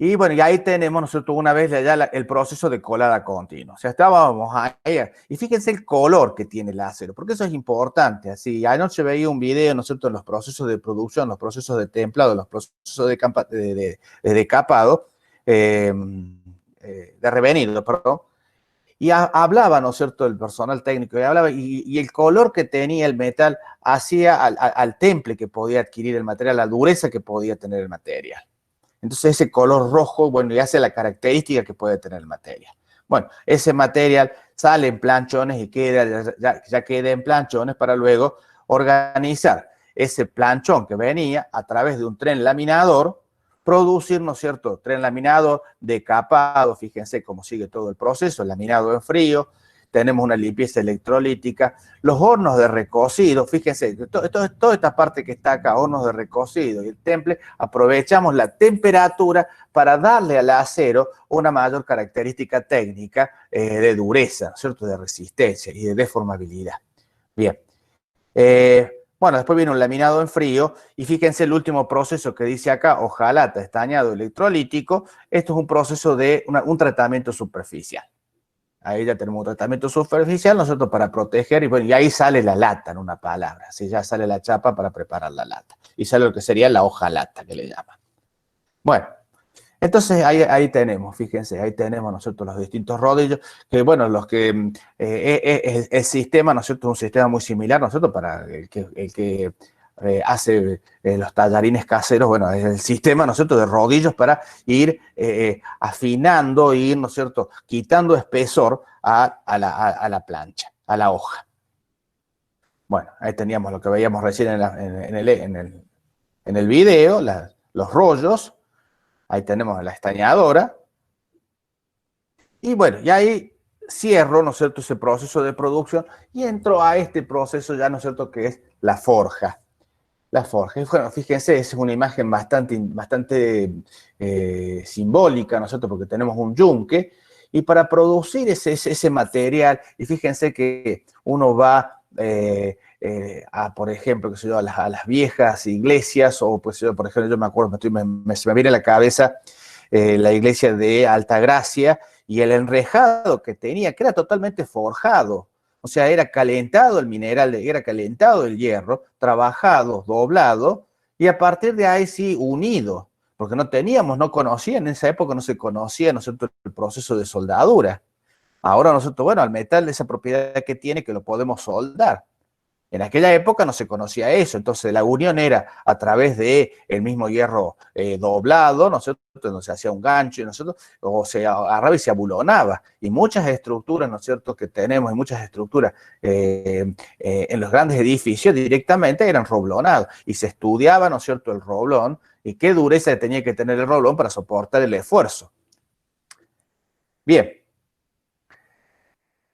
Y bueno, y ahí tenemos nosotros una vez ya el proceso de colada continua. O sea, estábamos ahí. Y fíjense el color que tiene el acero, porque eso es importante. Así, anoche veía un video, nosotros en los procesos de producción, los procesos de templado, los procesos de decapado, de revenido, perdón. Y hablaba, ¿no es cierto?, el personal técnico, y hablaba, y el color que tenía el metal hacía al temple que podía adquirir el material, la dureza que podía tener el material. Entonces ese color rojo, bueno, y hace la característica que puede tener el material. Bueno, ese material sale en planchones y ya queda en planchones para luego organizar ese planchón que venía a través de un tren laminador, producir, ¿no es cierto?, tren laminado, decapado, fíjense cómo sigue todo el proceso, laminado en frío, tenemos una limpieza electrolítica, los hornos de recocido, fíjense, toda esta parte que está acá, hornos de recocido y el temple, aprovechamos la temperatura para darle al acero una mayor característica técnica de dureza, ¿cierto?, de resistencia y de deformabilidad. Bien. Bueno, después viene un laminado en frío y fíjense el último proceso que dice acá, hojalata, estañado electrolítico. Esto es un proceso de un tratamiento superficial. Ahí ya tenemos un tratamiento superficial, nosotros para proteger, y bueno, y ahí sale la lata, en una palabra, así ya sale la chapa para preparar la lata. Y sale lo que sería la hojalata, que le llaman. Bueno, entonces ahí tenemos, fíjense, ahí tenemos nosotros los distintos rodillos, que bueno, los que el sistema, ¿no es cierto?, es un sistema muy similar, ¿no es cierto?, para el que hace los tallarines caseros, bueno, es el sistema, ¿no es cierto?, de rodillos para ir afinando, ir, ¿no es cierto?, quitando espesor a la plancha, a la hoja. Bueno, ahí teníamos lo que veíamos recién en el video, los rollos. Ahí tenemos la estañadora. Y bueno, y ahí cierro, ¿no es cierto?, ese proceso de producción y entro a este proceso ya, ¿no es cierto?, que es la forja. La forja. Y bueno, fíjense, es una imagen bastante simbólica, ¿no es cierto?, porque tenemos un yunque y para producir ese material, y fíjense que uno va por ejemplo, que a las viejas iglesias, o pues yo, por ejemplo, yo me acuerdo, se me viene a la cabeza la iglesia de Altagracia y el enrejado que tenía, que era totalmente forjado. O sea, era calentado el mineral, era calentado el hierro, trabajado, doblado, y a partir de ahí sí unido, porque no conocían, en esa época no se conocía, ¿no es cierto?, el proceso de soldadura. Ahora nosotros, bueno, al metal esa propiedad que tiene que lo podemos soldar. En aquella época no se conocía eso, entonces la unión era a través de el mismo hierro doblado, ¿no es cierto? Donde se hacía un gancho, ¿no es cierto? O se agarraba y se abulonaba. Y muchas estructuras, ¿no es cierto?, que tenemos, y muchas estructuras en los grandes edificios directamente eran roblonados. Y se estudiaba, ¿no es cierto?, el roblón y qué dureza tenía que tener el roblón para soportar el esfuerzo. Bien.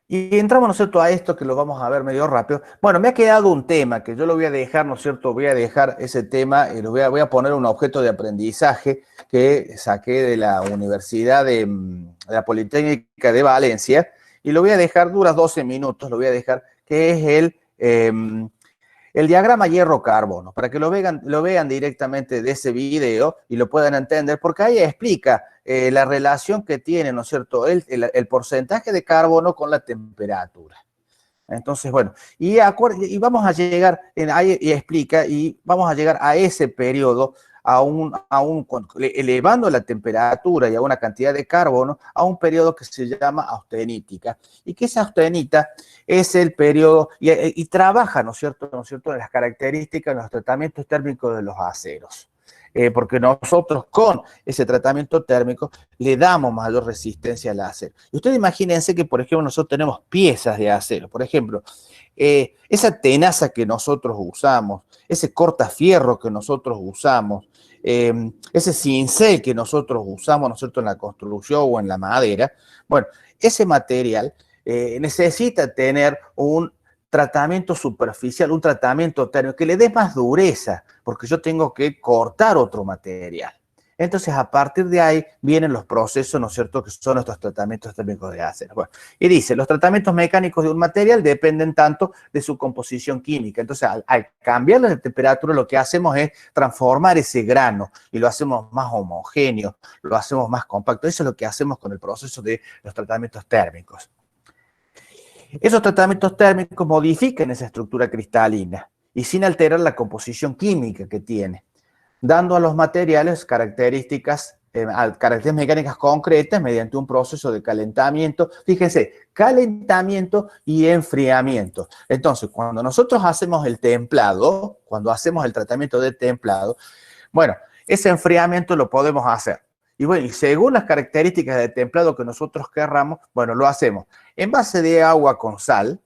Y entramos, ¿no es cierto?, a esto que lo vamos a ver medio rápido. Bueno, me ha quedado un tema que yo lo voy a dejar, ¿no es cierto? Voy a dejar ese tema y voy a poner un objeto de aprendizaje que saqué de la Universidad de la Politécnica de Valencia y lo voy a dejar, dura 12 minutos, lo voy a dejar, que es el diagrama hierro-carbono, para que lo vean directamente de ese video y lo puedan entender, porque ahí explica la relación que tiene, ¿no es cierto?, el porcentaje de carbono con la temperatura. Entonces, bueno, y vamos a llegar, ahí explica, y vamos a llegar a ese periodo, elevando la temperatura y a una cantidad de carbono, a un periodo que se llama austenítica, y que esa austenita es el periodo, y trabaja, ¿no es cierto?, en las características, en los tratamientos térmicos de los aceros. Porque nosotros con ese tratamiento térmico le damos mayor resistencia al acero. Y ustedes imagínense que, por ejemplo, nosotros tenemos piezas de acero. Por ejemplo, esa tenaza que nosotros usamos, ese cortafierro que nosotros usamos, ese cincel que nosotros usamos, ¿no es cierto?, en la construcción o en la madera, bueno, ese material necesita tener un tratamiento superficial, un tratamiento térmico que le dé más dureza, porque yo tengo que cortar otro material. Entonces, a partir de ahí vienen los procesos, ¿no es cierto?, que son nuestros tratamientos térmicos de acero. Bueno, y dice, los tratamientos mecánicos de un material dependen tanto de su composición química. Entonces, al cambiar la temperatura, lo que hacemos es transformar ese grano y lo hacemos más homogéneo, lo hacemos más compacto. Eso es lo que hacemos con el proceso de los tratamientos térmicos. Esos tratamientos térmicos modifican esa estructura cristalina y sin alterar la composición química que tiene, dando a los materiales características mecánicas concretas mediante un proceso de calentamiento. Fíjense, calentamiento y enfriamiento. Entonces, cuando nosotros hacemos el templado, cuando hacemos el tratamiento de templado, bueno, ese enfriamiento lo podemos hacer. Y bueno, y según las características de templado que nosotros querramos, bueno, lo hacemos en base de agua con sal,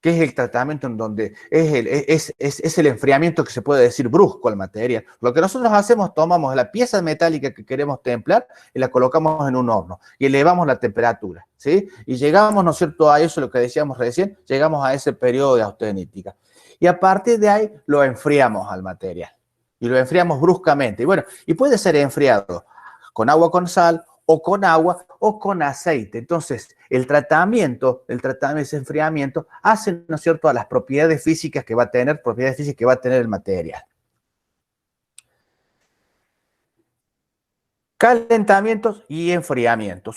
que es el tratamiento en donde es el enfriamiento que se puede decir brusco al material. Lo que nosotros hacemos, tomamos la pieza metálica que queremos templar y la colocamos en un horno y elevamos la temperatura, ¿sí? Y llegamos, ¿no es cierto?, a eso, lo que decíamos recién, llegamos a ese periodo de austenítica. Y a partir de ahí lo enfriamos al material. Y lo enfriamos bruscamente. Y bueno, y puede ser enfriado con agua con sal, o con agua, o con aceite. Entonces, ese enfriamiento, hace, ¿no es cierto?, a las propiedades físicas que va a tener el material. Calentamientos y enfriamientos.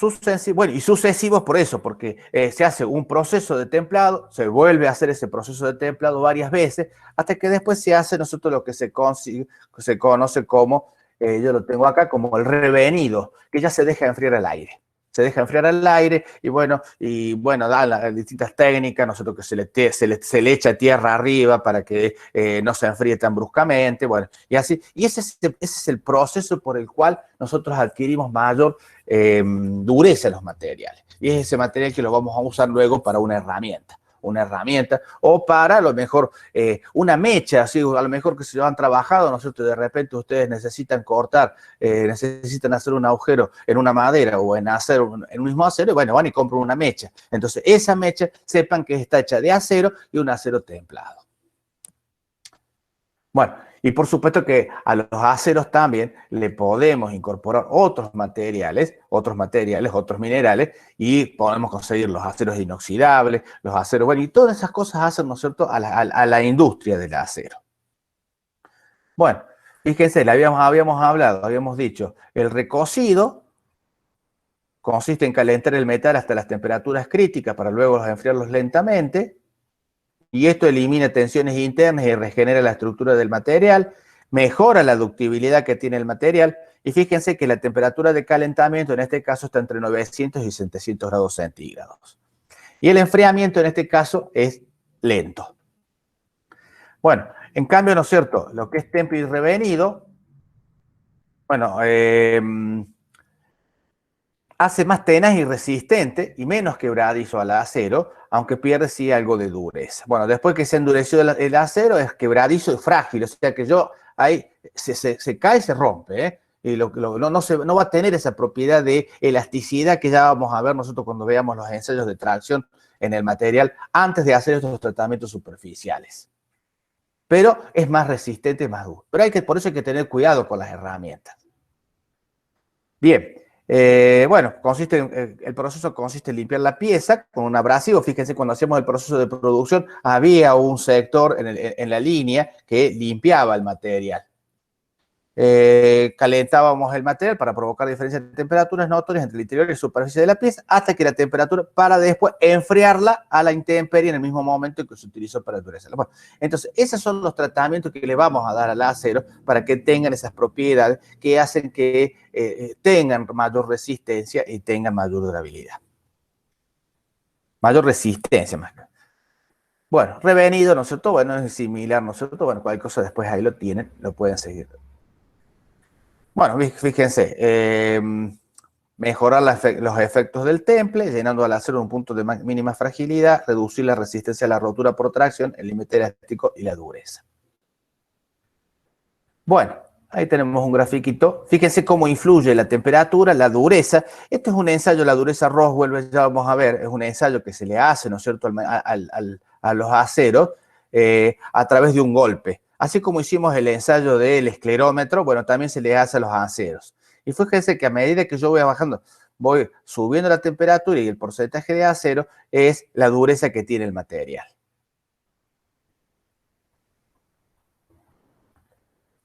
Bueno, y sucesivos por eso, porque se hace un proceso de templado, se vuelve a hacer ese proceso de templado varias veces, hasta que después se hace nosotros lo que se conoce como, yo lo tengo acá, como el revenido, que ya se deja enfriar al aire. Se deja enfriar al aire y bueno, da las distintas técnicas, nosotros que se le echa tierra arriba para que no se enfríe tan bruscamente, bueno, y así. Y ese es el proceso por el cual nosotros adquirimos mayor dureza en los materiales. Y es ese material que lo vamos a usar luego para una herramienta o para a lo mejor una mecha, así, a lo mejor que se lo han trabajado, ¿no es cierto? De repente ustedes necesitan cortar, necesitan hacer un agujero en una madera o en un mismo acero, y bueno, van y compran una mecha. Entonces, esa mecha, sepan que está hecha de acero y un acero templado. Bueno, y por supuesto que a los aceros también le podemos incorporar otros materiales, otros minerales, y podemos conseguir los aceros inoxidables, los aceros, bueno, y todas esas cosas hacen, ¿no es cierto?, a la industria del acero. Bueno, fíjense, habíamos dicho, el recocido consiste en calentar el metal hasta las temperaturas críticas para luego enfriarlos lentamente. Y esto elimina tensiones internas y regenera la estructura del material, mejora la ductibilidad que tiene el material. Y fíjense que la temperatura de calentamiento en este caso está entre 900 y 700 grados centígrados. Y el enfriamiento en este caso es lento. Bueno, en cambio, ¿no es cierto? Lo que es temple y revenido, bueno, hace más tenaz y resistente y menos quebradizo al acero, aunque pierde sí algo de dureza. Bueno, después que se endureció el acero es quebradizo y frágil, o sea que ahí se cae y se rompe, ¿eh? Y no va a tener esa propiedad de elasticidad que ya vamos a ver nosotros cuando veamos los ensayos de tracción en el material antes de hacer estos tratamientos superficiales. Pero es más resistente y más duro. Pero por eso hay que tener cuidado con las herramientas. Bien. Bueno, el proceso consiste en limpiar la pieza con un abrasivo. Fíjense, cuando hacíamos el proceso de producción, había un sector en la línea que limpiaba el material. Calentábamos el material para provocar diferencias de temperaturas notorias entre el interior y la superficie de la pieza hasta que la temperatura, para después enfriarla a la intemperie en el mismo momento en que se utilizó para endurecerla. Bueno, entonces, esos son los tratamientos que le vamos a dar al acero para que tengan esas propiedades que hacen que tengan mayor resistencia y tengan mayor durabilidad. Mayor resistencia, más que. Bueno, revenido, ¿no es cierto? Bueno, es similar, ¿no es cierto? Bueno, cualquier cosa después ahí lo tienen, lo pueden seguir. Bueno, fíjense, mejorar los efectos del temple, llenando al acero un punto de mínima fragilidad, reducir la resistencia a la rotura por tracción, el límite elástico y la dureza. Bueno, ahí tenemos un grafiquito. Fíjense cómo influye la temperatura, la dureza. Este es un ensayo, la dureza Roswell, ya vamos a ver, es un ensayo que se le hace, ¿no es cierto?, a los aceros a través de un golpe. Así como hicimos el ensayo del esclerómetro, bueno, también se le hace a los aceros. Y fíjense que a medida que yo voy bajando, voy subiendo la temperatura y el porcentaje de acero es la dureza que tiene el material.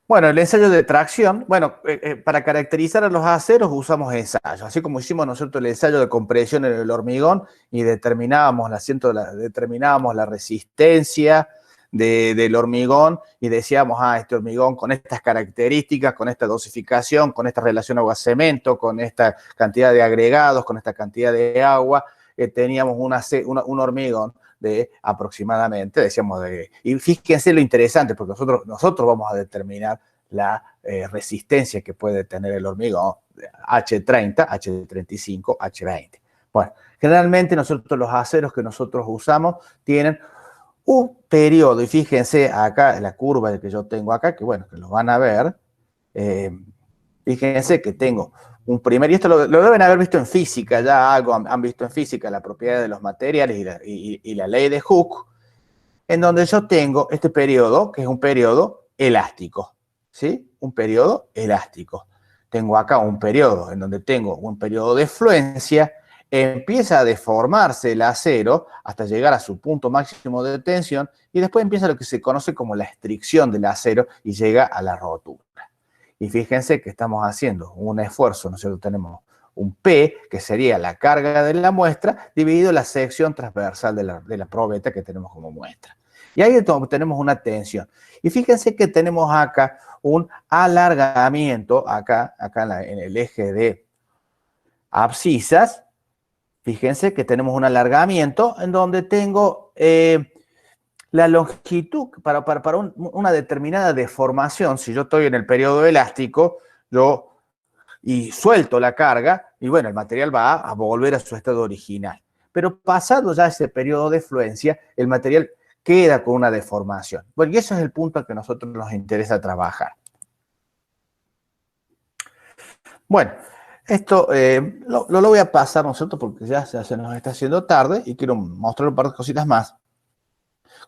Bueno, el ensayo de tracción, bueno, para caracterizar a los aceros usamos ensayos, así como hicimos nosotros el ensayo de compresión en el hormigón y determinábamos la resistencia del hormigón y decíamos, este hormigón con estas características, con esta dosificación, con esta relación agua-cemento, con esta cantidad de agregados, con esta cantidad de agua, teníamos un hormigón de aproximadamente, decíamos, y fíjense lo interesante, porque nosotros vamos a determinar la resistencia que puede tener el hormigón H30, H35, H20. Bueno, generalmente nosotros los aceros que nosotros usamos tienen un periodo, y fíjense acá en la curva que yo tengo acá, que bueno, que lo van a ver, fíjense que tengo un primer, y esto lo deben haber visto en física, ya algo han visto en física, la propiedad de los materiales y la ley de Hooke, en donde yo tengo este periodo, que es un periodo elástico, ¿sí? Un periodo elástico. Tengo acá un periodo en donde tengo un periodo de fluencia, empieza a deformarse el acero hasta llegar a su punto máximo de tensión y después empieza lo que se conoce como la estricción del acero y llega a la rotura. Y fíjense que estamos haciendo un esfuerzo, ¿no es cierto? Tenemos un P, que sería la carga de la muestra, dividido en la sección transversal de la probeta que tenemos como muestra. Y ahí tenemos una tensión. Y fíjense que tenemos acá un alargamiento, acá en el eje de abscisas. Fíjense que tenemos un alargamiento en donde tengo la longitud para una determinada deformación. Si yo estoy en el periodo elástico, y suelto la carga, y bueno, el material va a volver a su estado original. Pero pasado ya ese periodo de fluencia, el material queda con una deformación. Bueno, y ese es el punto al que a nosotros nos interesa trabajar. Bueno, esto lo voy a pasar, ¿no es cierto? Porque ya se nos está haciendo tarde y quiero mostrar un par de cositas más.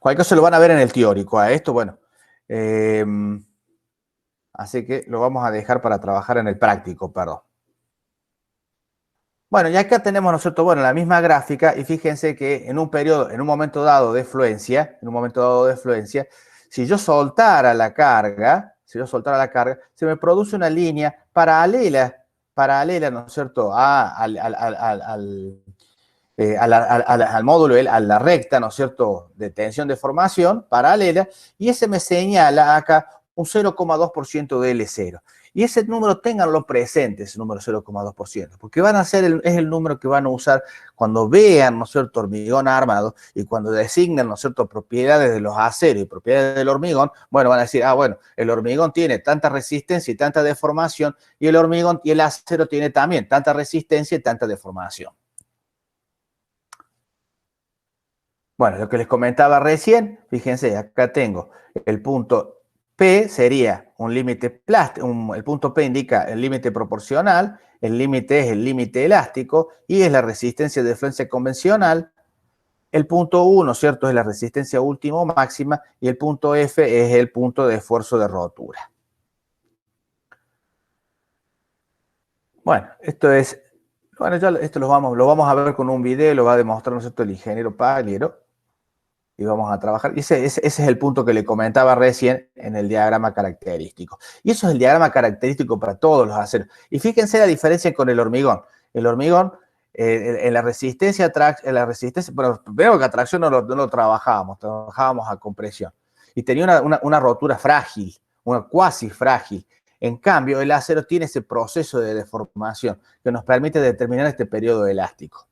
Cualquier cosa lo van a ver en el teórico. A esto, bueno, así que lo vamos a dejar para trabajar en el práctico, perdón. Bueno, y acá tenemos, ¿no es cierto? Bueno, la misma gráfica y fíjense que en un momento dado de fluencia, si yo soltara la carga, se me produce una línea paralela, ¿no es cierto?, al módulo, a la recta, ¿no es cierto?, de tensión de formación paralela, y ese me señala acá un 0,2% de L0. Y ese número ténganlo presente, ese número 0,2%, porque van a ser es el número que van a usar cuando vean, ¿no es cierto?, hormigón armado y cuando designen, ¿no es cierto?, propiedades de los aceros y propiedades del hormigón. Bueno, van a decir, bueno, el hormigón tiene tanta resistencia y tanta deformación y el hormigón y el acero tiene también tanta resistencia y tanta deformación. Bueno, lo que les comentaba recién, fíjense, acá tengo el punto P, sería un límite plástico, el punto P indica el límite proporcional, el límite es el límite elástico y es la resistencia de fluencia convencional. El punto 1, ¿cierto?, es la resistencia última o máxima y el punto F es el punto de esfuerzo de rotura. Bueno, esto lo vamos a ver con un video, lo va a demostrar, ¿no es cierto?, el ingeniero Pagliero. Y vamos a trabajar. Y ese es el punto que le comentaba recién en el diagrama característico. Y eso es el diagrama característico para todos los aceros. Y fíjense la diferencia con el hormigón. El hormigón, en la resistencia, bueno, primero que a tracción no lo trabajábamos a compresión. Y tenía una rotura frágil, una cuasi frágil. En cambio, el acero tiene ese proceso de deformación que nos permite determinar este periodo elástico.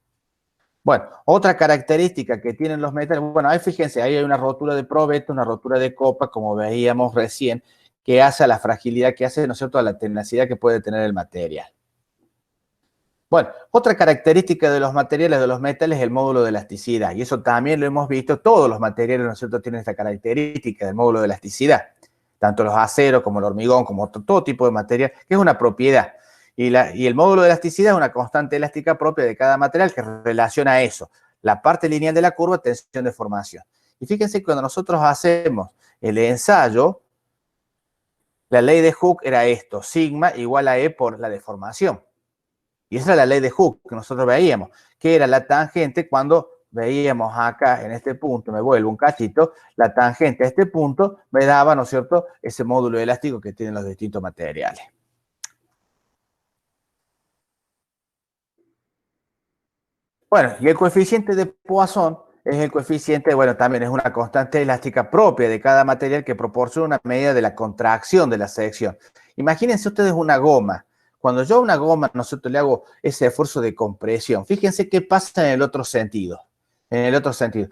Bueno, otra característica que tienen los metales, bueno, ahí fíjense, ahí hay una rotura de probeta, una rotura de copa, como veíamos recién, que hace a la fragilidad, que hace, ¿no es cierto?, a la tenacidad que puede tener el material. Bueno, otra característica de los materiales, de los metales, es el módulo de elasticidad, y eso también lo hemos visto, todos los materiales, ¿no es cierto?, tienen esta característica del módulo de elasticidad, tanto los aceros como el hormigón, como todo tipo de material, que es una propiedad. Y el módulo de elasticidad es una constante elástica propia de cada material que relaciona a eso, la parte lineal de la curva, tensión, deformación. Y fíjense que cuando nosotros hacemos el ensayo, la ley de Hooke era esto, sigma igual a E por la deformación. Y esa es la ley de Hooke que nosotros veíamos, que era la tangente cuando veíamos acá en este punto, me vuelvo un cachito, la tangente a este punto me daba, ¿no es cierto?, ese módulo elástico que tienen los distintos materiales. Bueno, y el coeficiente de Poisson es el coeficiente, bueno, también es una constante elástica propia de cada material que proporciona una medida de la contracción de la sección. Imagínense ustedes una goma. Cuando yo a una goma, nosotros le hago ese esfuerzo de compresión, fíjense qué pasa en el otro sentido. En el otro sentido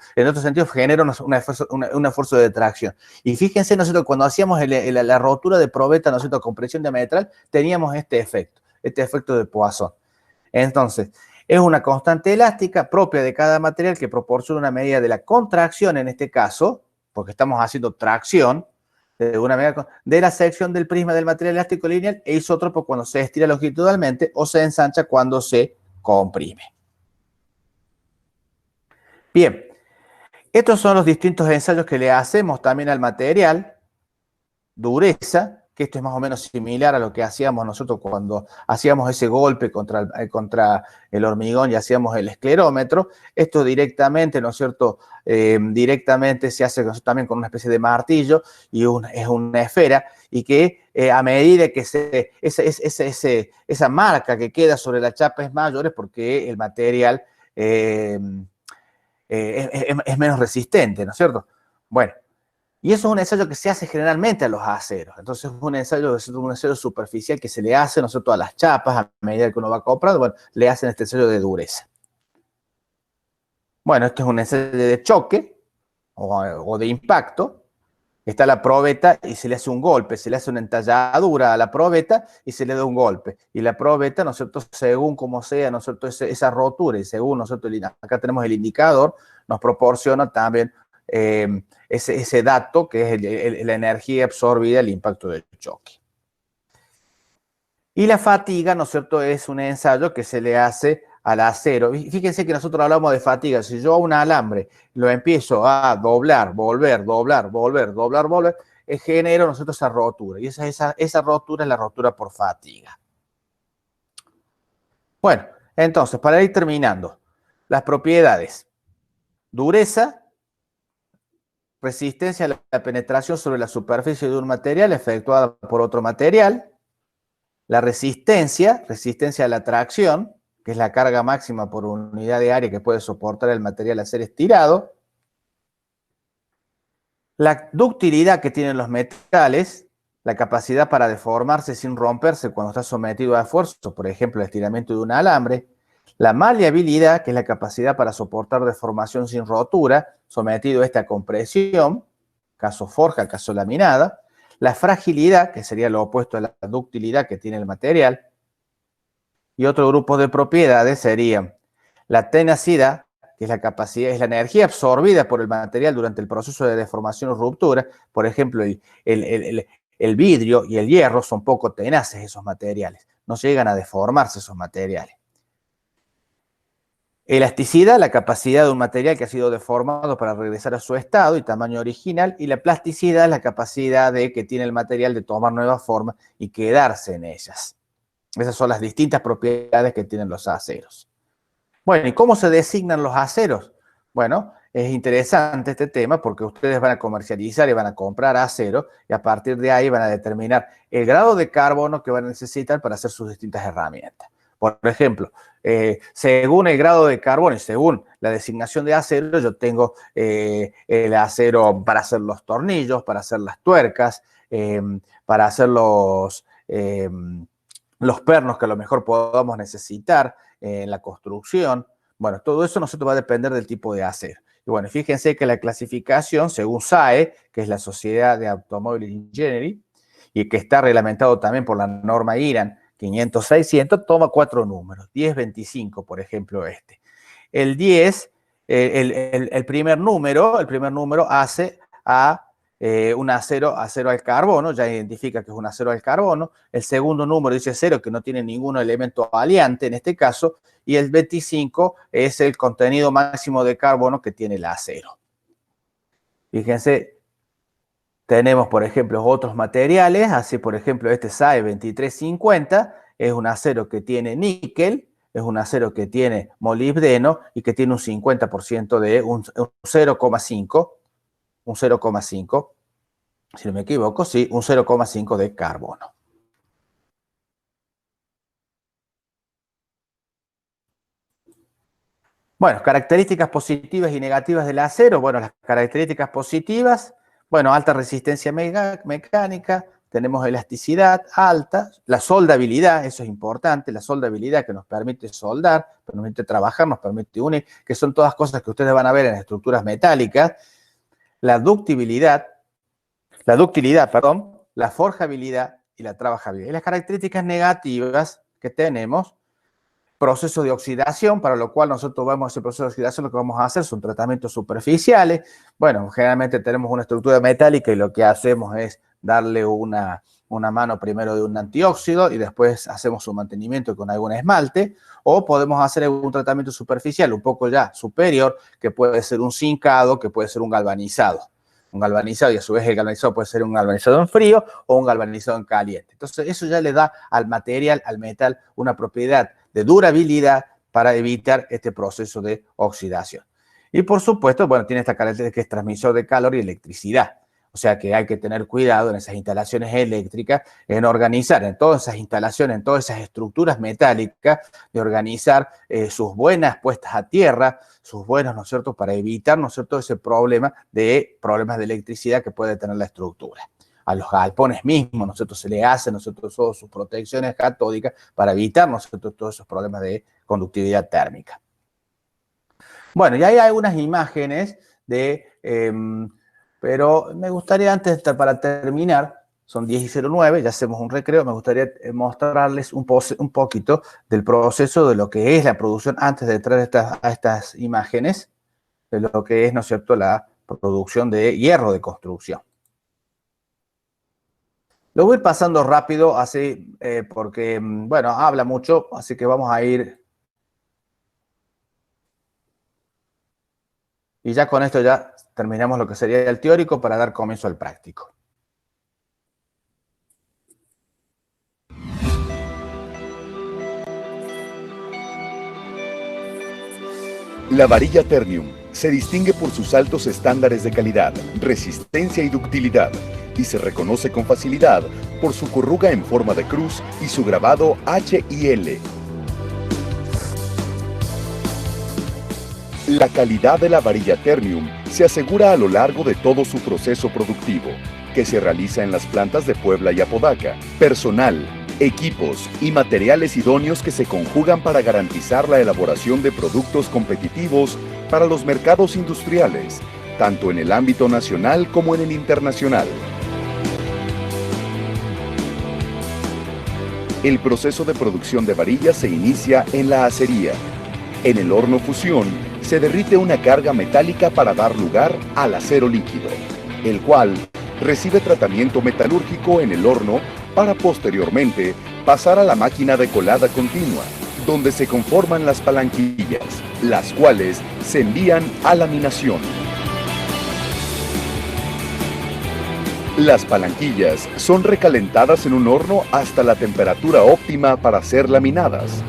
genera un esfuerzo de tracción. Y fíjense, nosotros cuando hacíamos la rotura de probeta, nosotros compresión diametral, teníamos este efecto de Poisson. Entonces, es una constante elástica propia de cada material que proporciona una medida de la contracción, en este caso, porque estamos haciendo tracción, de la sección del prisma del material elástico lineal e isótropo cuando se estira longitudinalmente o se ensancha cuando se comprime. Bien, estos son los distintos ensayos que le hacemos también al material, dureza, que esto es más o menos similar a lo que hacíamos nosotros cuando hacíamos ese golpe contra el hormigón y hacíamos el esclerómetro. Esto directamente, ¿no es cierto?, directamente se hace también con una especie de martillo y es una esfera y que a medida que esa marca que queda sobre la chapa es mayor es porque el material es menos resistente, ¿no es cierto? Bueno. Y eso es un ensayo que se hace generalmente a los aceros. Entonces es un ensayo superficial que se le hace, ¿no es cierto?, a las chapas a medida que uno va comprando. Bueno, le hacen este ensayo de dureza. Bueno, este es un ensayo de choque o de impacto. Está la probeta y se le hace un golpe, se le hace una entalladura a la probeta y se le da un golpe. Y la probeta, ¿no es cierto?, según como sea, ¿no es cierto?, esa rotura y según, ¿no es cierto?, acá tenemos el indicador, nos proporciona también ese dato que es la energía absorbida al impacto del choque. Y la fatiga, ¿no es cierto?, es un ensayo que se le hace al acero. Y fíjense que nosotros hablamos de fatiga. Si yo a un alambre lo empiezo a doblar, volver, doblar, volver, doblar, volver, genero nosotros esa rotura. Y esa rotura es la rotura por fatiga. Bueno, entonces, para ir terminando, las propiedades. Dureza, resistencia a la penetración sobre la superficie de un material efectuada por otro material. La resistencia a la tracción, que es la carga máxima por unidad de área que puede soportar el material al ser estirado. La ductilidad que tienen los metales, la capacidad para deformarse sin romperse cuando está sometido a esfuerzo, por ejemplo, el estiramiento de un alambre. La maleabilidad, que es la capacidad para soportar deformación sin rotura, sometido a esta compresión, caso forja, caso laminada. La fragilidad, que sería lo opuesto a la ductilidad que tiene el material. Y otro grupo de propiedades serían la tenacidad, que es la capacidad, es la energía absorbida por el material durante el proceso de deformación o ruptura. Por ejemplo, el vidrio y el hierro son poco tenaces esos materiales. No llegan a deformarse esos materiales. Elasticidad, la capacidad de un material que ha sido deformado para regresar a su estado y tamaño original. Y la plasticidad, la capacidad que tiene el material de tomar nueva forma y quedarse en ellas. Esas son las distintas propiedades que tienen los aceros. Bueno, ¿y cómo se designan los aceros? Bueno, es interesante este tema porque ustedes van a comercializar y van a comprar acero y a partir de ahí van a determinar el grado de carbono que van a necesitar para hacer sus distintas herramientas. Por ejemplo, según el grado de carbono y según la designación de acero, yo tengo el acero para hacer los tornillos, para hacer las tuercas, para hacer los pernos que a lo mejor podamos necesitar en la construcción. Bueno, todo eso nosotros va a depender del tipo de acero. Y bueno, fíjense que la clasificación, según SAE, que es la Sociedad de Automobile Engineering, y que está reglamentado también por la norma IRAN 500-600, toma 4 números, 10, 25, por ejemplo, este. El 10, el primer número hace a un acero al carbono, ya identifica que es un acero al carbono. El segundo número dice 0, que no tiene ningún elemento aliante en este caso, y el 25 es el contenido máximo de carbono que tiene el acero. Fíjense, tenemos, por ejemplo, otros materiales, así por ejemplo este SAE 2350 es un acero que tiene níquel, es un acero que tiene molibdeno y que tiene un 50% de un 0,5, si no me equivoco, sí, un 0,5 de carbono. Bueno, características positivas y negativas del acero. Bueno, las características positivas, bueno, alta resistencia mecánica, tenemos elasticidad alta, la soldabilidad, eso es importante, la soldabilidad que nos permite soldar, nos permite trabajar, nos permite unir, que son todas cosas que ustedes van a ver en estructuras metálicas. La ductilidad, la forjabilidad y la trabajabilidad. Y las características negativas que tenemos, proceso de oxidación, para lo cual nosotros vemos ese proceso de oxidación, lo que vamos a hacer son tratamientos superficiales. Bueno, generalmente tenemos una estructura metálica y lo que hacemos es darle una mano primero de un antióxido y después hacemos su mantenimiento con algún esmalte, o podemos hacer algún tratamiento superficial un poco ya superior, que puede ser un zincado, que puede ser un galvanizado. Un galvanizado, y a su vez el galvanizado puede ser un galvanizado en frío o un galvanizado en caliente. Entonces eso ya le da al material, al metal, una propiedad de durabilidad para evitar este proceso de oxidación. Y por supuesto, bueno, tiene esta característica que es transmisor de calor y electricidad. O sea que hay que tener cuidado en esas instalaciones eléctricas, en organizar en todas esas instalaciones, en todas esas estructuras metálicas, de organizar sus buenas puestas a tierra, sus buenos, ¿no es cierto?, para evitar, ¿no es cierto?, ese problemas de electricidad que puede tener la estructura. A los galpones mismos, ¿no es cierto?, se le hacen, ¿no es cierto?, todas sus protecciones catódicas para evitar, ¿no es cierto?, todos esos problemas de conductividad térmica. Bueno, y hay algunas imágenes pero me gustaría antes, para terminar, son 10:09, ya hacemos un recreo, me gustaría mostrarles un poquito del proceso de lo que es la producción antes de entrar a estas imágenes, de lo que es, ¿no es cierto?, la producción de hierro de construcción. Lo voy a ir pasando rápido, así, porque, bueno, habla mucho, así que vamos a ir. Y ya con esto ya terminamos lo que sería el teórico para dar comienzo al práctico. La varilla Ternium se distingue por sus altos estándares de calidad, resistencia y ductilidad, y se reconoce con facilidad por su corruga en forma de cruz y su grabado H y L. La calidad de la varilla Ternium se asegura a lo largo de todo su proceso productivo, que se realiza en las plantas de Puebla y Apodaca. Personal, equipos y materiales idóneos que se conjugan para garantizar la elaboración de productos competitivos para los mercados industriales, tanto en el ámbito nacional como en el internacional. El proceso de producción de varillas se inicia en la acería. En el horno fusión se derrite una carga metálica para dar lugar al acero líquido, el cual recibe tratamiento metalúrgico en el horno para posteriormente pasar a la máquina de colada continua, donde se conforman las palanquillas, las cuales se envían a laminación. Las palanquillas son recalentadas en un horno hasta la temperatura óptima para ser laminadas.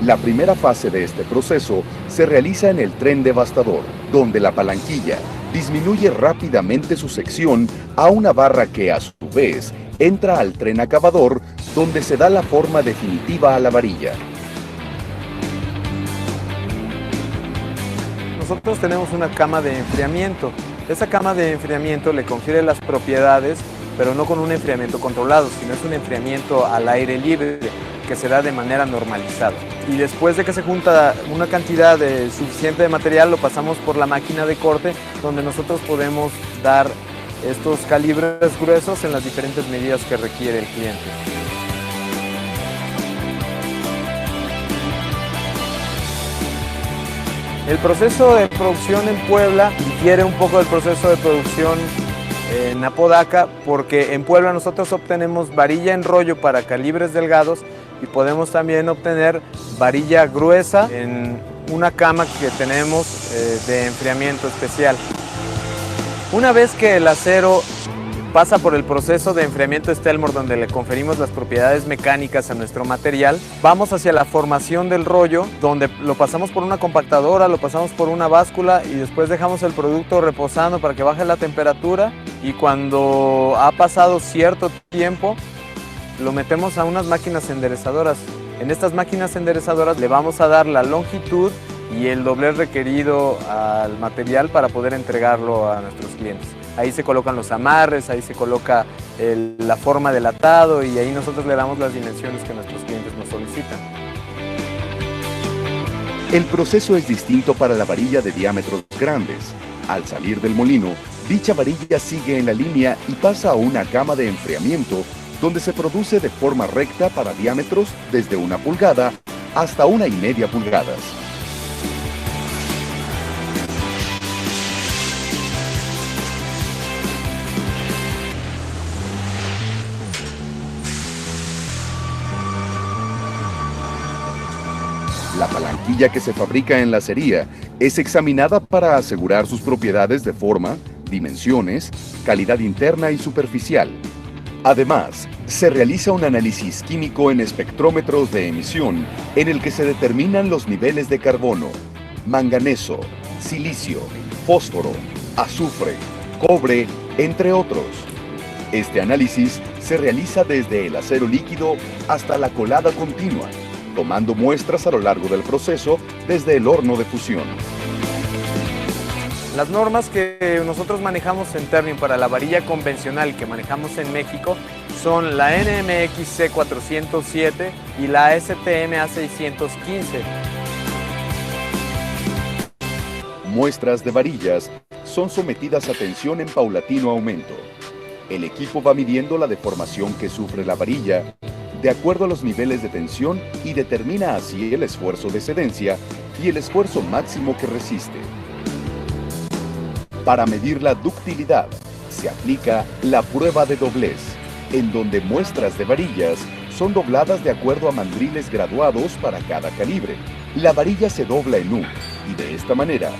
La primera fase de este proceso se realiza en el tren devastador, donde la palanquilla disminuye rápidamente su sección a una barra que a su vez entra al tren acabador, donde se da la forma definitiva a la varilla. Nosotros tenemos una cama de enfriamiento. Esa cama de enfriamiento le confiere las propiedades, pero no con un enfriamiento controlado, sino es un enfriamiento al aire libre, que se da de manera normalizada. Y después de que se junta una cantidad suficiente de material, lo pasamos por la máquina de corte, donde nosotros podemos dar estos calibres gruesos en las diferentes medidas que requiere el cliente. El proceso de producción en Puebla difiere un poco del proceso de producción en Apodaca, porque en Puebla nosotros obtenemos varilla en rollo para calibres delgados y podemos también obtener varilla gruesa en una cama que tenemos de enfriamiento especial. Una vez que el acero pasa por el proceso de enfriamiento Stellmore, donde le conferimos las propiedades mecánicas a nuestro material, vamos hacia la formación del rollo, donde lo pasamos por una compactadora, lo pasamos por una báscula y después dejamos el producto reposando para que baje la temperatura, y cuando ha pasado cierto tiempo lo metemos a unas máquinas enderezadoras. En estas máquinas enderezadoras le vamos a dar la longitud y el doblez requerido al material para poder entregarlo a nuestros clientes. Ahí se colocan los amarres, ahí se coloca la forma del atado y ahí nosotros le damos las dimensiones que nuestros clientes nos solicitan. El proceso es distinto para la varilla de diámetros grandes. Al salir del molino, dicha varilla sigue en la línea y pasa a una cama de enfriamiento, donde se produce de forma recta para diámetros desde 1 pulgada hasta 1,5 pulgadas. La palanquilla que se fabrica en la acería es examinada para asegurar sus propiedades de forma, dimensiones, calidad interna y superficial. Además, se realiza un análisis químico en espectrómetros de emisión en el que se determinan los niveles de carbono, manganeso, silicio, fósforo, azufre, cobre, entre otros. Este análisis se realiza desde el acero líquido hasta la colada continua, tomando muestras a lo largo del proceso desde el horno de fusión. Las normas que nosotros manejamos en Ternium para la varilla convencional que manejamos en México son la NMX C407 y la STM A615. Muestras de varillas son sometidas a tensión en paulatino aumento. El equipo va midiendo la deformación que sufre la varilla de acuerdo a los niveles de tensión y determina así el esfuerzo de cedencia y el esfuerzo máximo que resiste. Para medir la ductilidad, se aplica la prueba de doblez, en donde muestras de varillas son dobladas de acuerdo a mandriles graduados para cada calibre. La varilla se dobla en U y de esta manera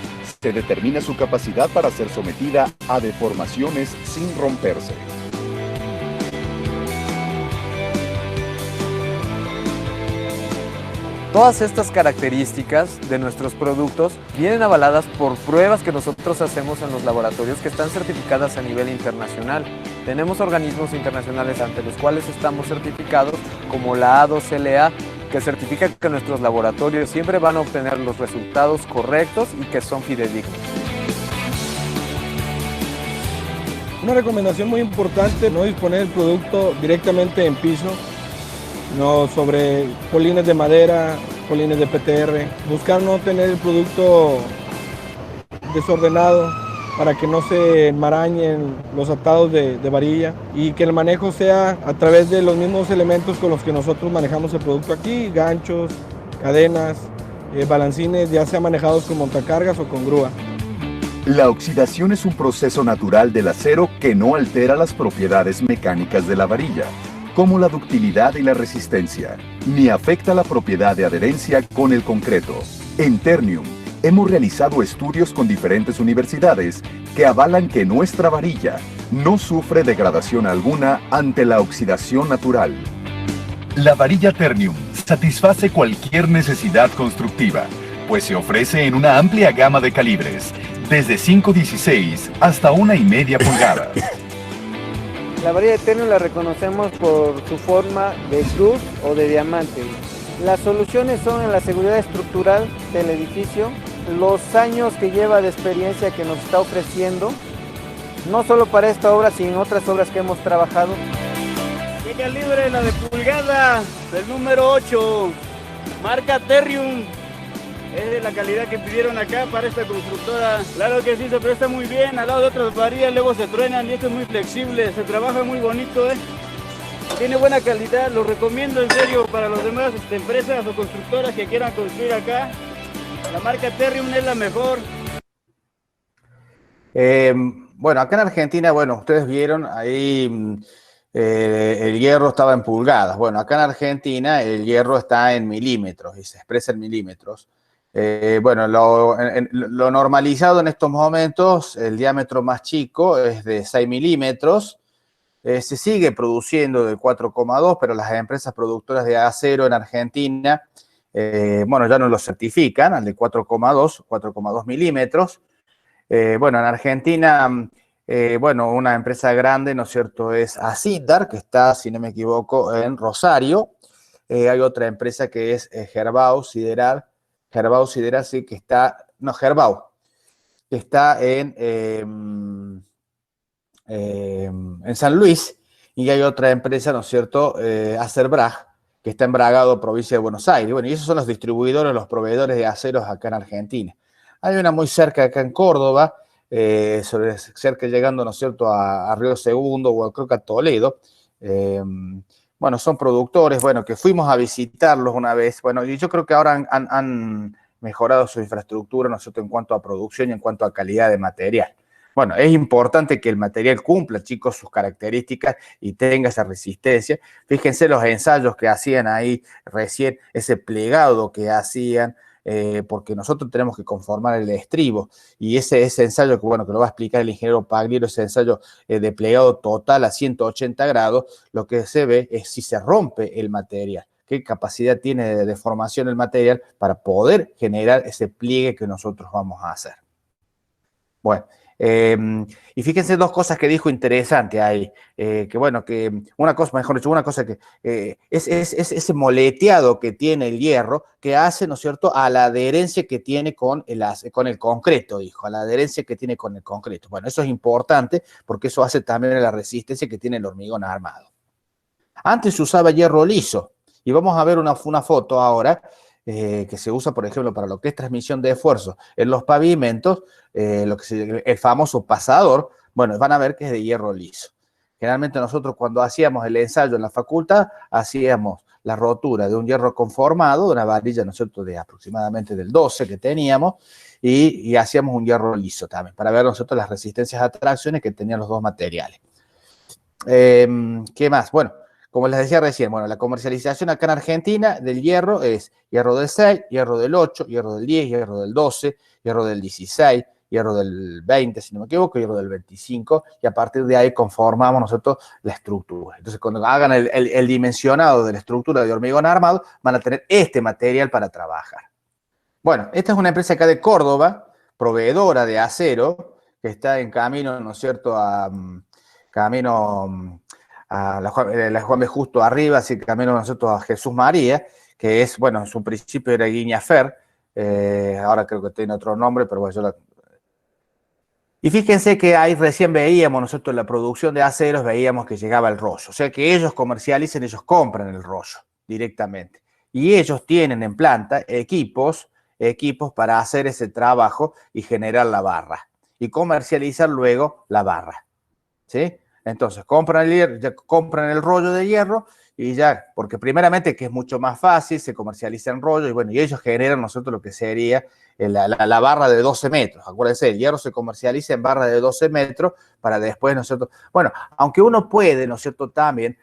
se determina su capacidad para ser sometida a deformaciones sin romperse. Todas estas características de nuestros productos vienen avaladas por pruebas que nosotros hacemos en los laboratorios que están certificadas a nivel internacional. Tenemos organismos internacionales ante los cuales estamos certificados, como la A2LA, que certifica que nuestros laboratorios siempre van a obtener los resultados correctos y que son fidedignos. Una recomendación muy importante, no disponer el producto directamente en piso, no sobre polines de madera, polines de PTR. Buscar no tener el producto desordenado para que no se enmarañen los atados de varilla y que el manejo sea a través de los mismos elementos con los que nosotros manejamos el producto aquí, ganchos, cadenas, balancines, ya sea manejados con montacargas o con grúa. La oxidación es un proceso natural del acero que no altera las propiedades mecánicas de la varilla, como la ductilidad y la resistencia, ni afecta la propiedad de adherencia con el concreto. En Ternium, hemos realizado estudios con diferentes universidades que avalan que nuestra varilla no sufre degradación alguna ante la oxidación natural. La varilla Ternium satisface cualquier necesidad constructiva, pues se ofrece en una amplia gama de calibres, desde 5.16 hasta 1,5 pulgadas. La varilla de Ternium la reconocemos por su forma de cruz o de diamante. Las soluciones son en la seguridad estructural del edificio, los años que lleva de experiencia que nos está ofreciendo, no solo para esta obra, sino en otras obras que hemos trabajado. ¿Qué calibre? La de pulgada, del número 8, marca Ternium. Es de la calidad que pidieron acá para esta constructora. Claro que sí, se presta muy bien, al lado de otras varillas luego se truenan y esto es muy flexible, se trabaja muy bonito, Tiene buena calidad, lo recomiendo en serio para los demás empresas o constructoras que quieran construir acá. La marca Ternium es la mejor. Bueno, acá en Argentina, bueno, ustedes vieron ahí el hierro estaba en pulgadas. Bueno, acá en Argentina el hierro está en milímetros y se expresa en milímetros. Bueno, lo normalizado en estos momentos, el diámetro más chico es de 6 milímetros. Se sigue produciendo de 4,2, pero las empresas productoras de acero en Argentina, bueno, ya no lo certifican, al de 4,2 milímetros. Bueno, en Argentina, bueno, una empresa grande, ¿no es cierto?, es Acindar, que está, si no me equivoco, en Rosario. Hay otra empresa que es Gerbau Sideral, sí, que está, no, Gerbau, que está en San Luis, y hay otra empresa, ¿no es cierto?, Acerbraj, que está en Bragado, provincia de Buenos Aires. Bueno, y esos son los distribuidores, los proveedores de aceros acá en Argentina. Hay una muy cerca acá en Córdoba, cerca llegando, ¿no es cierto?, a Río Segundo o creo que a Toledo. Bueno, son productores, bueno, que fuimos a visitarlos una vez. Bueno, y yo creo que ahora han mejorado su infraestructura, ¿no es cierto?, en cuanto a producción y en cuanto a calidad de material. Bueno, es importante que el material cumpla, chicos, sus características y tenga esa resistencia. Fíjense los ensayos que hacían ahí recién, ese plegado que hacían, porque nosotros tenemos que conformar el estribo. Y ese ensayo, que bueno, que lo va a explicar el ingeniero Pagliero, ese ensayo de plegado total a 180 grados, lo que se ve es si se rompe el material, qué capacidad tiene de deformación el material para poder generar ese pliegue que nosotros vamos a hacer. Bueno, y fíjense dos cosas que dijo interesante ahí, que bueno, que una cosa, mejor dicho, una cosa que es ese moleteado que tiene el hierro que hace, ¿no es cierto?, a la adherencia que tiene con el concreto, dijo, a la adherencia que tiene con el concreto. Bueno, eso es importante porque eso hace también a la resistencia que tiene el hormigón armado. Antes se usaba hierro liso y vamos a ver una foto ahora que se usa, por ejemplo, para lo que es transmisión de esfuerzo en los pavimentos, el famoso pasador. Bueno, van a ver que es de hierro liso. Generalmente nosotros cuando hacíamos el ensayo en la facultad, hacíamos la rotura de un hierro conformado, de una varilla, ¿no es cierto?, de aproximadamente del 12 que teníamos, y hacíamos un hierro liso también, para ver nosotros las resistencias a tracciones que tenían los dos materiales. ¿Qué más? Bueno, como les decía recién, bueno, la comercialización acá en Argentina del hierro es hierro del 6, hierro del 8, hierro del 10, hierro del 12, hierro del 16, hierro del 20, si no me equivoco, hierro del 25, y a partir de ahí conformamos nosotros la estructura. Entonces, cuando hagan el dimensionado de la estructura de hormigón armado, van a tener este material para trabajar. Bueno, esta es una empresa acá de Córdoba, proveedora de acero, que está en camino, ¿no es cierto?, a la Juan B. Justo arriba, así camino nosotros a Jesús María, que es, bueno, en su principio era Guiñafer, ahora creo que tiene otro nombre, pero bueno, Y fíjense que ahí recién veíamos, nosotros en la producción de aceros, veíamos que llegaba el rollo. O sea que ellos comercializan, ellos compran el rollo directamente. Y ellos tienen en planta equipos para hacer ese trabajo y generar la barra. Y comercializar luego la barra. ¿Sí? Entonces compran el rollo de hierro y ya, porque primeramente que es mucho más fácil, se comercializa en rollo y bueno, y ellos generan nosotros lo que sería la barra de 12 metros. Acuérdense, el hierro se comercializa en barra de 12 metros para después nosotros, bueno, aunque uno puede, ¿no es cierto?, también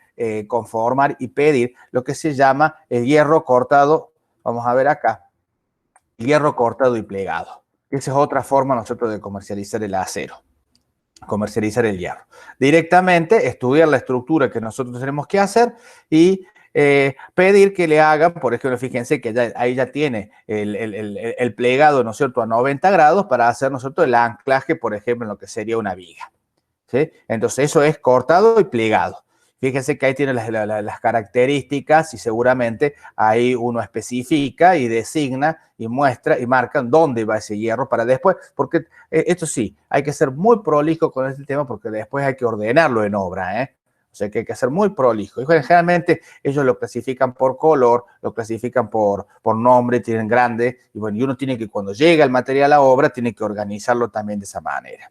conformar y pedir lo que se llama el hierro cortado, vamos a ver acá, el hierro cortado y plegado. Esa es otra forma nosotros de comercializar el acero. Comercializar el hierro. Directamente estudiar la estructura que nosotros tenemos que hacer y pedir que le hagan, por ejemplo, fíjense que ahí ya tiene el plegado, ¿no es cierto?, a 90 grados para hacer, ¿no es cierto?, el anclaje, por ejemplo, en lo que sería una viga. ¿Sí? Entonces eso es cortado y plegado. Fíjense que ahí tiene las características y seguramente ahí uno especifica y designa y muestra y marca dónde va ese hierro para después, porque esto sí, hay que ser muy prolijo con este tema porque después hay que ordenarlo en obra, ¿eh? O sea que hay que ser muy prolijo. Y generalmente ellos lo clasifican por color, lo clasifican por nombre, tienen grande, y bueno, y uno tiene que, cuando llega el material a obra, tiene que organizarlo también de esa manera.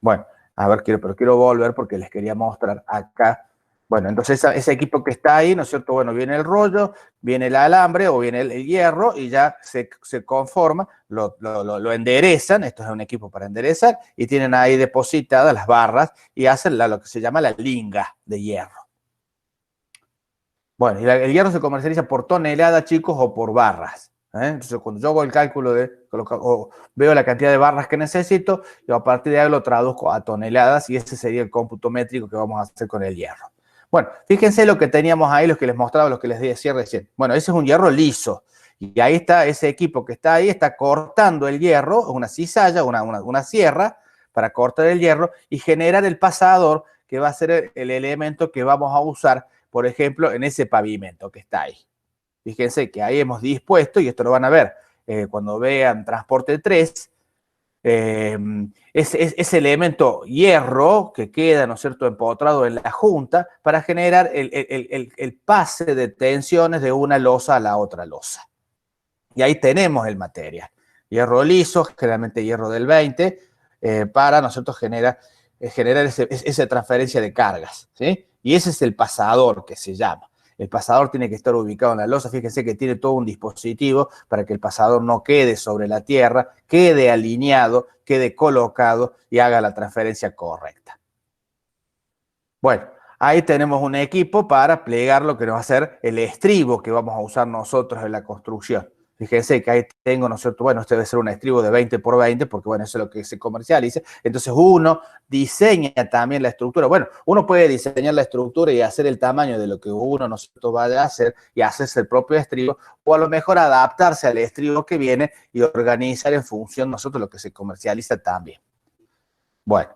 Bueno. A ver, pero quiero volver porque les quería mostrar acá. Bueno, entonces ese equipo que está ahí, ¿no es cierto? Bueno, viene el rollo, viene el alambre o viene el hierro y ya se conforma, lo enderezan. Esto es un equipo para enderezar y tienen ahí depositadas las barras y hacen lo que se llama la linga de hierro. Bueno, y el hierro se comercializa por tonelada, chicos, o por barras. Entonces, cuando yo hago el cálculo veo la cantidad de barras que necesito, yo a partir de ahí lo traduzco a toneladas y ese sería el cómputo métrico que vamos a hacer con el hierro. Bueno, fíjense lo que teníamos ahí, los que les mostraba, los que les decía recién. Bueno, ese es un hierro liso y ahí está ese equipo que está ahí, está cortando el hierro, una cizalla, una sierra para cortar el hierro y generar el pasador que va a ser el elemento que vamos a usar, por ejemplo, en ese pavimento que está ahí. Fíjense que ahí hemos dispuesto, y esto lo van a ver cuando vean Transporte 3, ese elemento hierro que queda, ¿no es cierto?, empotrado en la junta para generar el pase de tensiones de una losa a la otra losa. Y ahí tenemos el material. Hierro liso, generalmente hierro del 20, para nosotros generar esa transferencia de cargas, ¿sí? Y ese es el pasador que se llama. El pasador tiene que estar ubicado en la losa. Fíjense que tiene todo un dispositivo para que el pasador no quede sobre la tierra, quede alineado, quede colocado y haga la transferencia correcta. Bueno, ahí tenemos un equipo para plegar lo que nos va a hacer el estribo que vamos a usar nosotros en la construcción. Fíjense que ahí tengo, ¿no es cierto? Bueno, este debe ser un estribo de 20 por 20, porque bueno, eso es lo que se comercializa. Entonces uno diseña también la estructura. Bueno, uno puede diseñar la estructura y hacer el tamaño de lo que uno, ¿no es cierto?, vaya a hacer y hacerse el propio estribo, o a lo mejor adaptarse al estribo que viene y organizar en función de nosotros lo que se comercializa también. Bueno,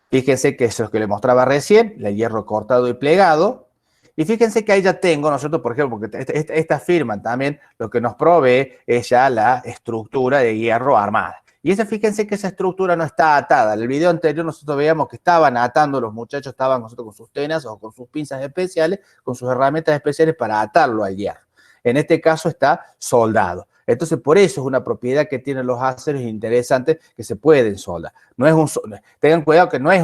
fíjense que eso es lo que les mostraba recién, el hierro cortado y plegado. Y fíjense que ahí ya tengo, nosotros, por ejemplo, porque esta firma también lo que nos provee es ya la estructura de hierro armada. Y fíjense que esa estructura no está atada. En el video anterior nosotros veíamos que estaban atando, los muchachos estaban nosotros con sus tenas o con sus pinzas especiales, con sus herramientas especiales para atarlo al hierro. En este caso está soldado. Entonces, por eso es una propiedad que tienen los aceros interesantes que se pueden soldar. No es tengan cuidado que no es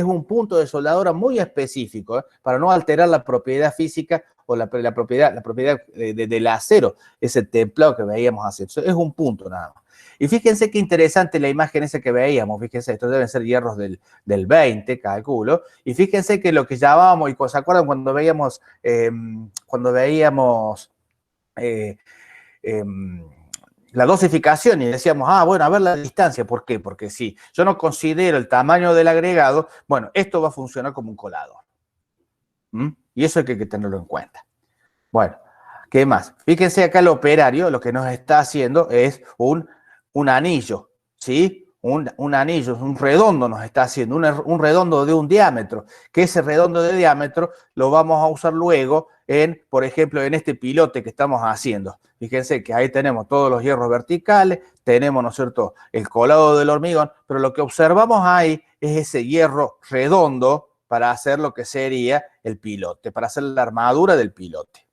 un punto de soldadura muy específico, para no alterar la propiedad física o la propiedad del acero, ese templado que veíamos hacer. Eso es un punto nada más. Y fíjense qué interesante la imagen esa que veíamos. Fíjense, estos deben ser hierros del 20, calculo. Y fíjense que lo que llamábamos, y ¿se acuerdan cuando veíamos la dosificación y decíamos, bueno, a ver la distancia? ¿Por qué? Porque si yo no considero el tamaño del agregado, bueno, esto va a funcionar como un colador. Y eso hay que tenerlo en cuenta. Bueno, ¿qué más? Fíjense acá el operario, lo que nos está haciendo es un anillo, ¿sí? un anillo, un redondo nos está haciendo, un redondo de un diámetro, que ese redondo de diámetro lo vamos a usar luego en, por ejemplo, en este pilote que estamos haciendo. Fíjense que ahí tenemos todos los hierros verticales, tenemos, ¿no es cierto?, el colado del hormigón, pero lo que observamos ahí es ese hierro redondo para hacer lo que sería el pilote, para hacer la armadura del pilote.